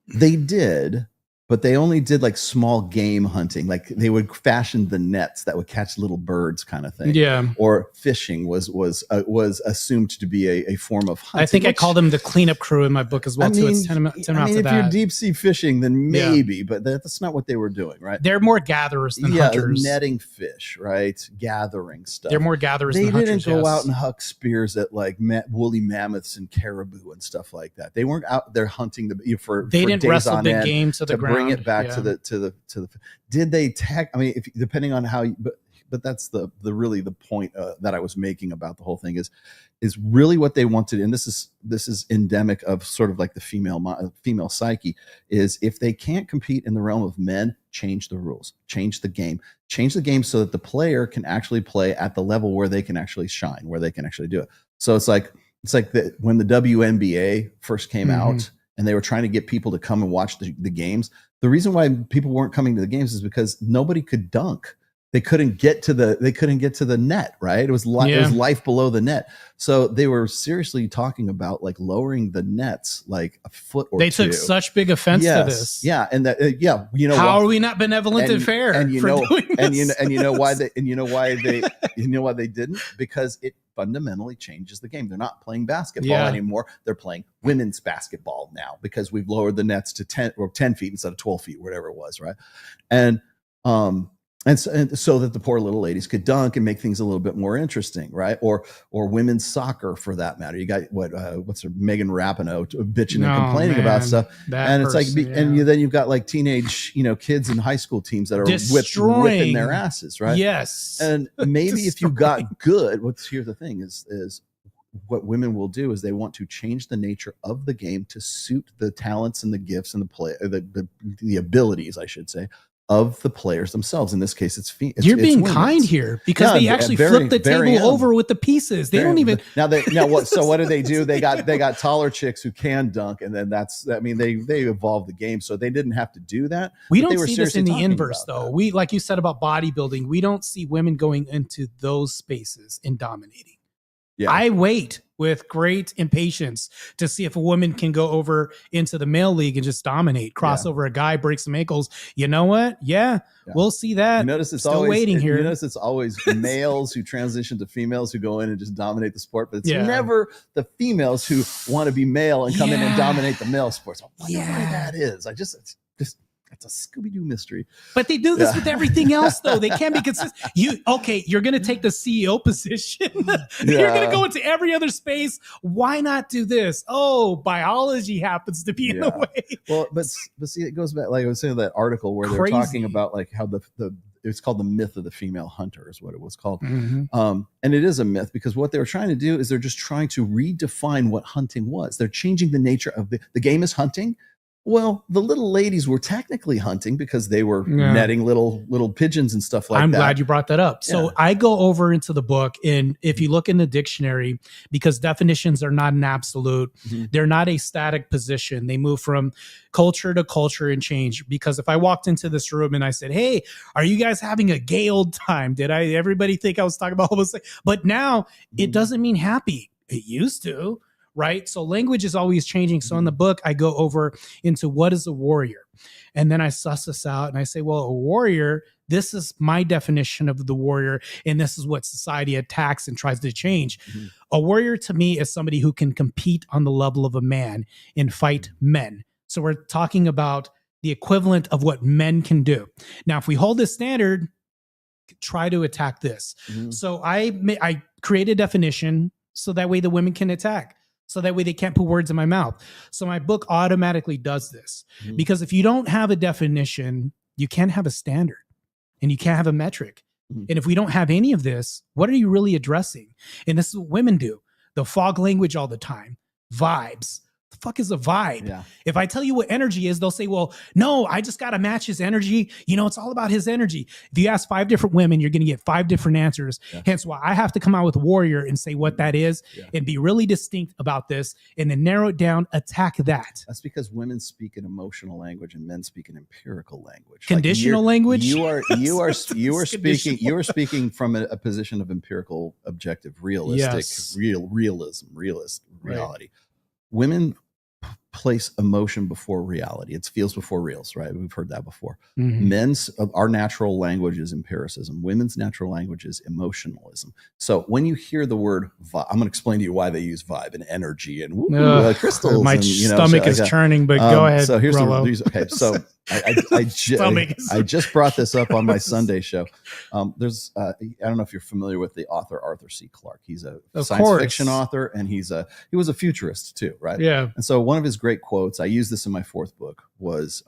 They did. But they only did like small game hunting. Like they would fashion the nets that would catch little birds, kind of thing. Yeah. Or fishing was assumed to be a form of hunting. I think I called them the cleanup crew in my book as well. It's 10 if you're deep sea fishing, then maybe, but that's not what they were doing, right? They're more gatherers than hunters. Netting fish, right? Gathering stuff. They're more gatherers than hunters. They didn't go out and huck spears at like woolly mammoths and caribou and stuff like that. They weren't out there hunting for didn't days wrestle on big end game to the ground. Bring it back to the did they tag? I mean, depending on how but that's the really the point that I was making about the whole thing is really what they wanted. And this is endemic of sort of like the female psyche, is if they can't compete in the realm of men, change the rules, change the game so that the player can actually play at the level where they can actually shine, where they can actually do it. So it's like when the WNBA first came out and they were trying to get people to come and watch the games. The reason why people weren't coming to the games is because nobody could dunk. They couldn't get to the net, right? It was life below the net. So they were seriously talking about like lowering the nets like a foot or two. They took such big offense to this. Yeah, and that you know, how are we not benevolent and fair? And you know, and you know why they didn't? Because it fundamentally changes the game. They're not playing basketball anymore. They're playing women's basketball now because we've lowered the nets to 10 feet instead of 12 feet, whatever it was, right? And so that the poor little ladies could dunk and make things a little bit more interesting, right? Or women's soccer, for that matter. You got what's her Megan Rapinoe bitching and complaining about stuff, and it's and then you've got like teenage kids in high school teams that are whipping their asses, right? Yes, and maybe if you got good, here's the thing is what women will do is they want to change the nature of the game to suit the talents and the gifts and the abilities, I should say, of the players themselves. In this case, you're being kind here because they actually flip the table over with the pieces. They don't even what do they do? They got taller chicks who can dunk, and then they evolved the game, so they didn't have to do that. We don't see this in the inverse though. We, like you said about bodybuilding, we don't see women going into those spaces and dominating. Yeah. I wait with great impatience to see if a woman can go over into the male league and just dominate, cross over a guy, break some ankles. You know what? Yeah. We'll see that. You notice it's still always waiting here. You notice it's always males who transition to females who go in and just dominate the sport, but it's never the females who want to be male and come in and dominate the male sports. I wonder why that is. It's a Scooby-Doo mystery. But they do this with everything else, though. They can't be consistent. You're going to take the CEO position. You're going to go into every other space. Why not do this? Oh, biology happens to be in the way. Well, but see, it goes back, like I was saying, that article where they're talking about like how it's called the myth of the female hunter is what it was called. And it is a myth because what they were trying to do is they're just trying to redefine what hunting was. They're changing the nature of the game is hunting. Well, the little ladies were technically hunting because they were netting little pigeons and stuff like that. I'm glad you brought that up. So Yeah. I go over into the book, and if you look in the dictionary, because definitions are not an absolute, they're not a static position. They move from culture to culture and change. Because if I walked into this room and I said, "Hey, are you guys having a gay old time?" Everybody think I was talking about homosexuality? But now it doesn't mean happy. It used to. Right. So language is always changing. So in the book, I go over into what is a warrior. And then I suss this out and I say, well, a warrior, this is my definition of the warrior. And this is what society attacks and tries to change. A warrior to me is somebody who can compete on the level of a man and fight men. So we're talking about the equivalent of what men can do. Now, if we hold this standard, try to attack this. So I create a definition so that way the women can attack. So that way they can't put words in my mouth. So my book automatically does this. Because if you don't have a definition, you can't have a standard and you can't have a metric. And if we don't have any of this, what are you really addressing? And this is what women do. They'll fog language all the time. Vibes. The fuck is a vibe? Yeah. If I tell you what energy is, they'll say, well, no, I just got to match his energy. You know, it's all about his energy. If you ask 5 different women, you're going to get 5 different answers. Hence why I have to come out with warrior and say what that is and be really distinct about this and then narrow it down, attack that. That's because women speak an emotional language and men speak an empirical language. Conditional language? You are speaking from a position of empirical, objective, realistic, reality. Right. Women place emotion before reality. It feels before reals, right? We've heard that before. Our natural language is empiricism. Women's natural language is emotionalism. So when you hear the word vibe, I'm going to explain to you why they use vibe and energy and crystals. My stomach is churning, but go ahead. So here's Rollo. okay. So I just brought this up on my Sunday show. I don't know if you're familiar with the author Arthur C. Clarke. He's a science fiction author, and he was a futurist too, right? Yeah. And so one of his great quotes, I use this in my 4th book, was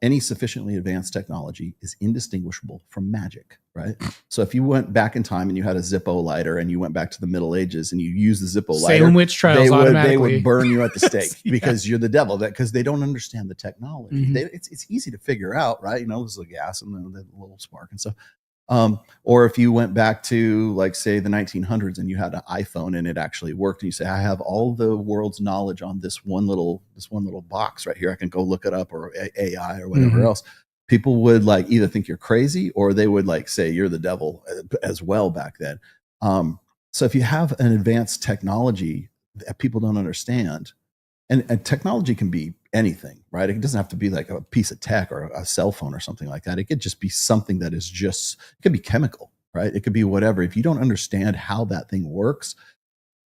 any sufficiently advanced technology is indistinguishable from magic, right? So if you went back in time and you had a Zippo lighter and you went back to the Middle Ages and you used the Zippo lighter, Salem witch trials they would burn you at the stake because you're the devil. Because they don't understand the technology. It's easy to figure out, right? You know, there's a gas and the little spark and stuff. Or if you went back to, like, say, the 1900s and you had an iPhone and it actually worked, and you say, I have all the world's knowledge on this one little box right here. I can go look it up, or AI or whatever else. People would either think you're crazy, or they would say you're the devil as well back then. So if you have an advanced technology that people don't understand, and technology can be anything, right? It doesn't have to be like a piece of tech or a cell phone or something like that. It could just be something that is it could be chemical, right? It could be whatever. If you don't understand how that thing works,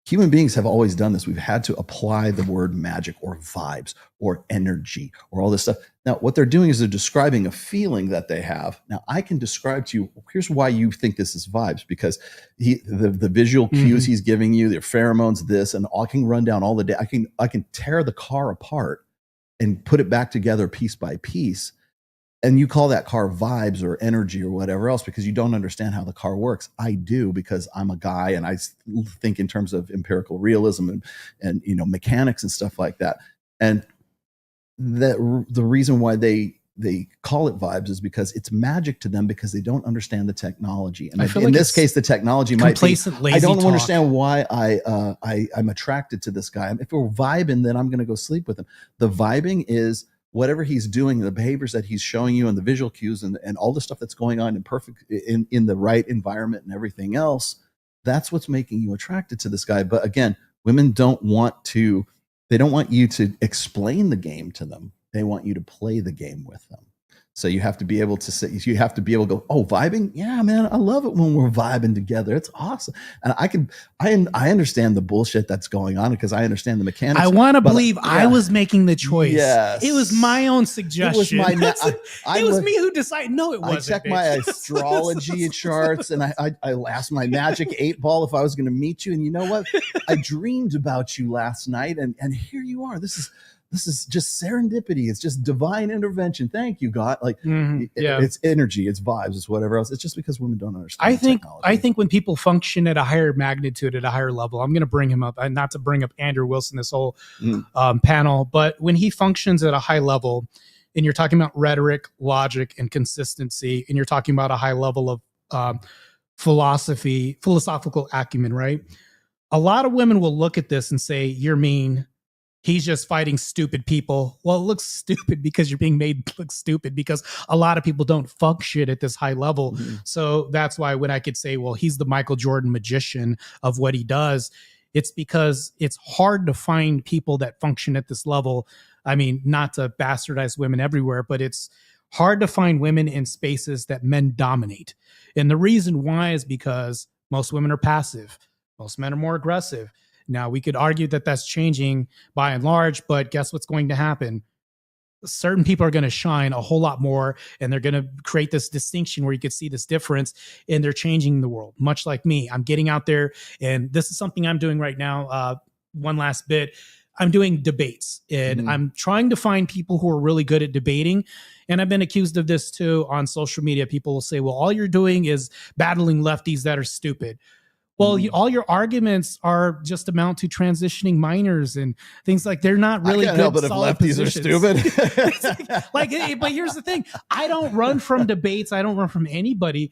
human beings have always done this. We've had to apply the word magic or vibes or energy or all this stuff. Now, what they're doing is they're describing a feeling that they have. Now, I can describe to you, here's why you think this is vibes, because the visual cues he's giving you, their pheromones, this, and I can run down all the day. I can tear the car apart and put it back together piece by piece. And you call that car vibes or energy or whatever else because you don't understand how the car works. I do, because I'm a guy and I think in terms of empirical realism and mechanics and stuff like that. And the reason why they call it vibes is because it's magic to them, because they don't understand the technology. And in this case, the technology might be, I don't understand why I'm attracted to this guy. If we're vibing, then I'm going to go sleep with him. The vibing is whatever he's doing, the behaviors that he's showing you and the visual cues and all the stuff that's going on in the right environment and everything else. That's what's making you attracted to this guy. But again, women don't want you to explain the game to them. They want you to play the game with them. So you have to be able to go, oh, vibing? Yeah, man, I love it when we're vibing together. It's awesome. And I understand the bullshit that's going on because I understand the mechanics. I want to believe I was making the choice. Yes. It was my own suggestion. It was me who decided. No, it wasn't. I checked my astrology charts and I asked my magic 8-ball if I was going to meet you. And you know what? I dreamed about you last night and here you are. this is just serendipity. It's just divine intervention. Thank you, God. Like yeah. it's energy, it's vibes, it's whatever else. It's just because women don't understand technology. I think when people function at a higher magnitude, at a higher level, I'm going to bring him up, and not to bring up Andrew Wilson this whole panel, but when he functions at a high level, and you're talking about rhetoric, logic, and consistency, and you're talking about a high level of philosophical acumen, right? A lot of women will look at this and say, you're mean. He's just fighting stupid people. Well, it looks stupid because you're being made look stupid, because a lot of people don't function at this high level. So that's why when I could say, well, he's the Michael Jordan magician of what he does, it's because it's hard to find people that function at this level. I mean, not to bastardize women everywhere, but it's hard to find women in spaces that men dominate. And the reason why is because most women are passive. Most men are more aggressive. Now, we could argue that that's changing by and large, but guess what's going to happen? Certain people are going to shine a whole lot more, and they're going to create this distinction where you could see this difference, and they're changing the world, much like me. I'm getting out there, and this is something I'm doing right now. One last bit. I'm doing debates, and I'm trying to find people who are really good at debating. And I've been accused of this too on social media. People will say, well, all you're doing is battling lefties that are stupid. Well, all your arguments are just amount to transitioning minors and things like they're not really I can't good. Help it if lefties positions. are stupid. But here's the thing: I don't run from debates. I don't run from anybody.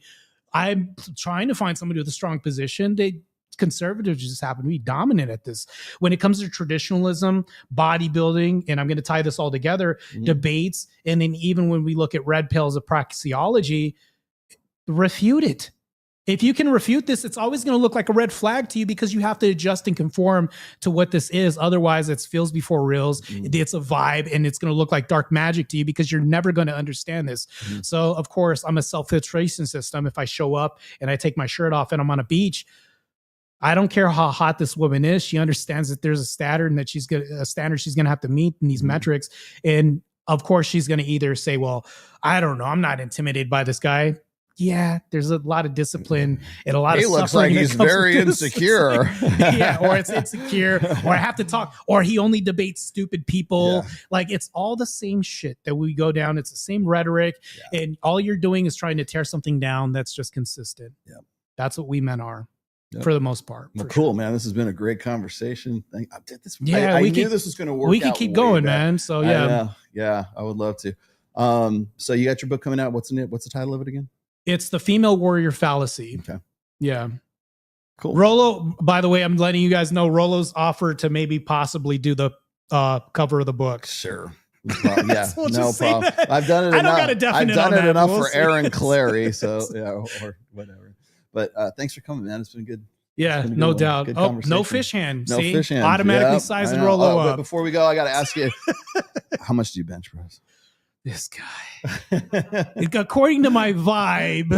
I'm trying to find somebody with a strong position. Conservatives just happen to be dominant at this. When it comes to traditionalism, bodybuilding, and I'm going to tie this all together: debates, and then even when we look at red pills of praxeology, refute it. If you can refute this, it's always going to look like a red flag to you, because you have to adjust and conform to what this is. Otherwise, it's feels before reals. It's a vibe, and it's going to look like dark magic to you, because you're never going to understand this. So, of course, I'm a self-filtration system. If I show up and I take my shirt off and I'm on a beach, I don't care how hot this woman is. She understands that there's a standard, and that she's going to have to meet in these metrics. And of course, she's going to either say, well, I don't know, I'm not intimidated by this guy. Yeah, there's a lot of discipline and a lot of suffering. He looks like he's very insecure. Or it's insecure, or I have to talk, or he only debates stupid people. Like, it's all the same shit that we go down. It's the same rhetoric, and all you're doing is trying to tear something down that's just consistent. That's what we men are. For the most part. Well, cool, man. This has been a great conversation. I knew this was going to work. We could keep going, man. So yeah, I would love to. So you got your book coming out. What's the title of it again? It's The Female Warrior Fallacy. Okay. Yeah. Cool. Rollo, by the way, I'm letting you guys know Rollo's offered to maybe possibly do the cover of the book. Sure. Yeah, no problem. I've done it. I don't got a definite. I've done it enough for see. Aaron Clary, so or whatever. But thanks for coming, man. It's been good. Yeah, no doubt. Oh, no fish hand. No See? fish hand. Automatically sizing Rollo up. But before we go, I got to ask you, how much do you bench press? This guy. According to my vibe.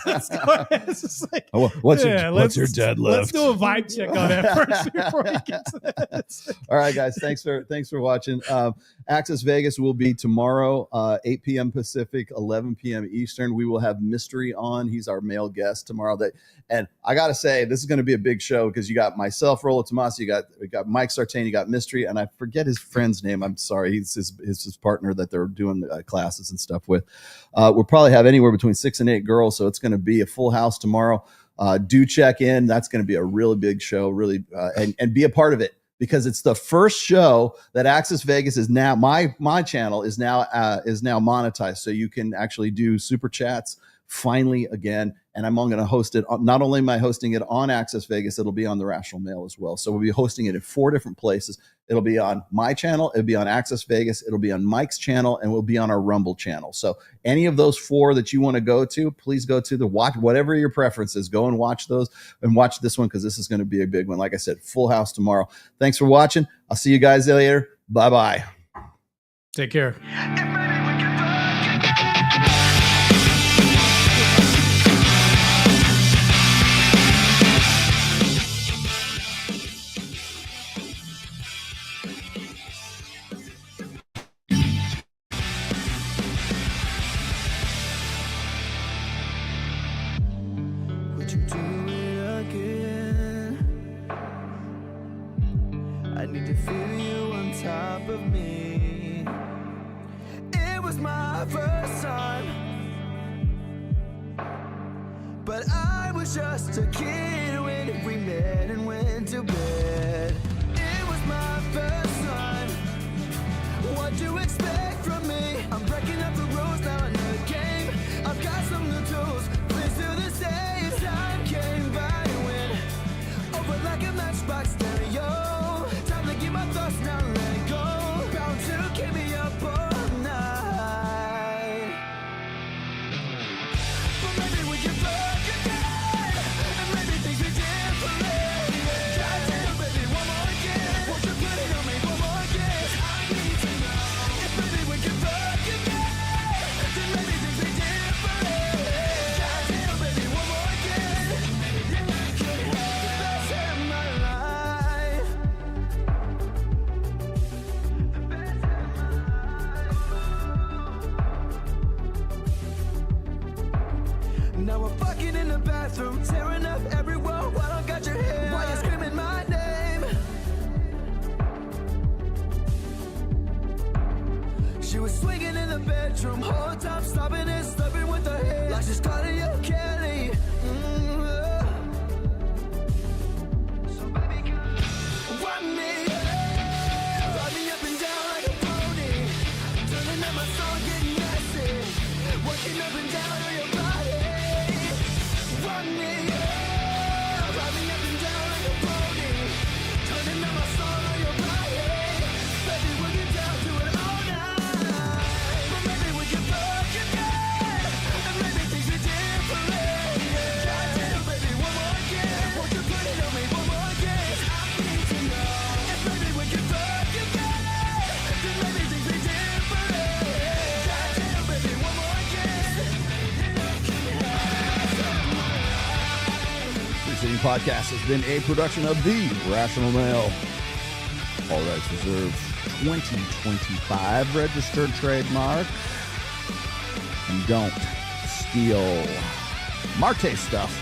let's go ahead. It's just like, what's your deadlift? Let's do a vibe check on that first before we get to that. All right, guys. Thanks for watching. Access Vegas will be tomorrow, 8 p.m. Pacific, 11 p.m. Eastern. We will have Mystery on. He's our male guest tomorrow. And I got to say, this is going to be a big show, because you got myself, Rollo Tomasi, you got Mike Sartain, you got Mystery, and I forget his friend's name. I'm sorry. He's his partner that they're doing classes and stuff with. We'll probably have anywhere between 6 and 8 girls, so it's going to be a full house tomorrow. Do check in. That's going to be a really big show, really, and be a part of it, because it's the first show that Access Vegas is now, my channel is now monetized, so you can actually do super chats finally again. And I'm going to host it. Not only am I hosting it on Access Vegas, it'll be on the Rational Mail as well. So we'll be hosting it in 4 different places. It'll be on my channel, it'll be on Access Vegas, it'll be on Mike's channel, and we'll be on our Rumble channel. So any of those 4 that you want to go to, please go to watch whatever your preference is. Go and watch those, and watch this one, because this is going to be a big one. Like I said, full house tomorrow. Thanks for watching. I'll see you guys later. Bye-bye. Take care. Would you do it again? I need to feel you on time. my first time, but I was just a kid when we met and went to bed. It was my first time. What do you expect from me? I'm breaking up the rules now in the game. I've got some new tools, please do the same. Time came by when over like a matchbox stereo. Time to keep my thoughts now, let go. Bound to keep me up all night. But maybe we can fuck again, and maybe things are different. Goddamn, baby, one more again. Won't you put it on me one more again? I need to know if maybe we can fuck again, then maybe things are different. Goddamn, baby, one more again. Could have the best of my life. Now we're fucking in the bathroom, tearing up every wall while I got your hair. Why you screaming my name? She was swinging in the bedroom, whole time stopping and stopping with her hair like she's Claudia Kelly. So baby, come run me up and down like a pony, turning up my song, getting messy, working up and down on your body. Run me up and down like a pony, turning up my song on your body. Baby, we'll get down to it all night. But maybe we can fuck again, and maybe things are different. Goddamn, baby, one more again. Won't you put it on me one more again? I need to know if maybe we can fuck again, then maybe things are different. Goddamn, baby, one more again. City Podcast has been a production of The Rational Male. All rights reserved. 2025 registered trademark. And don't steal Martae stuff.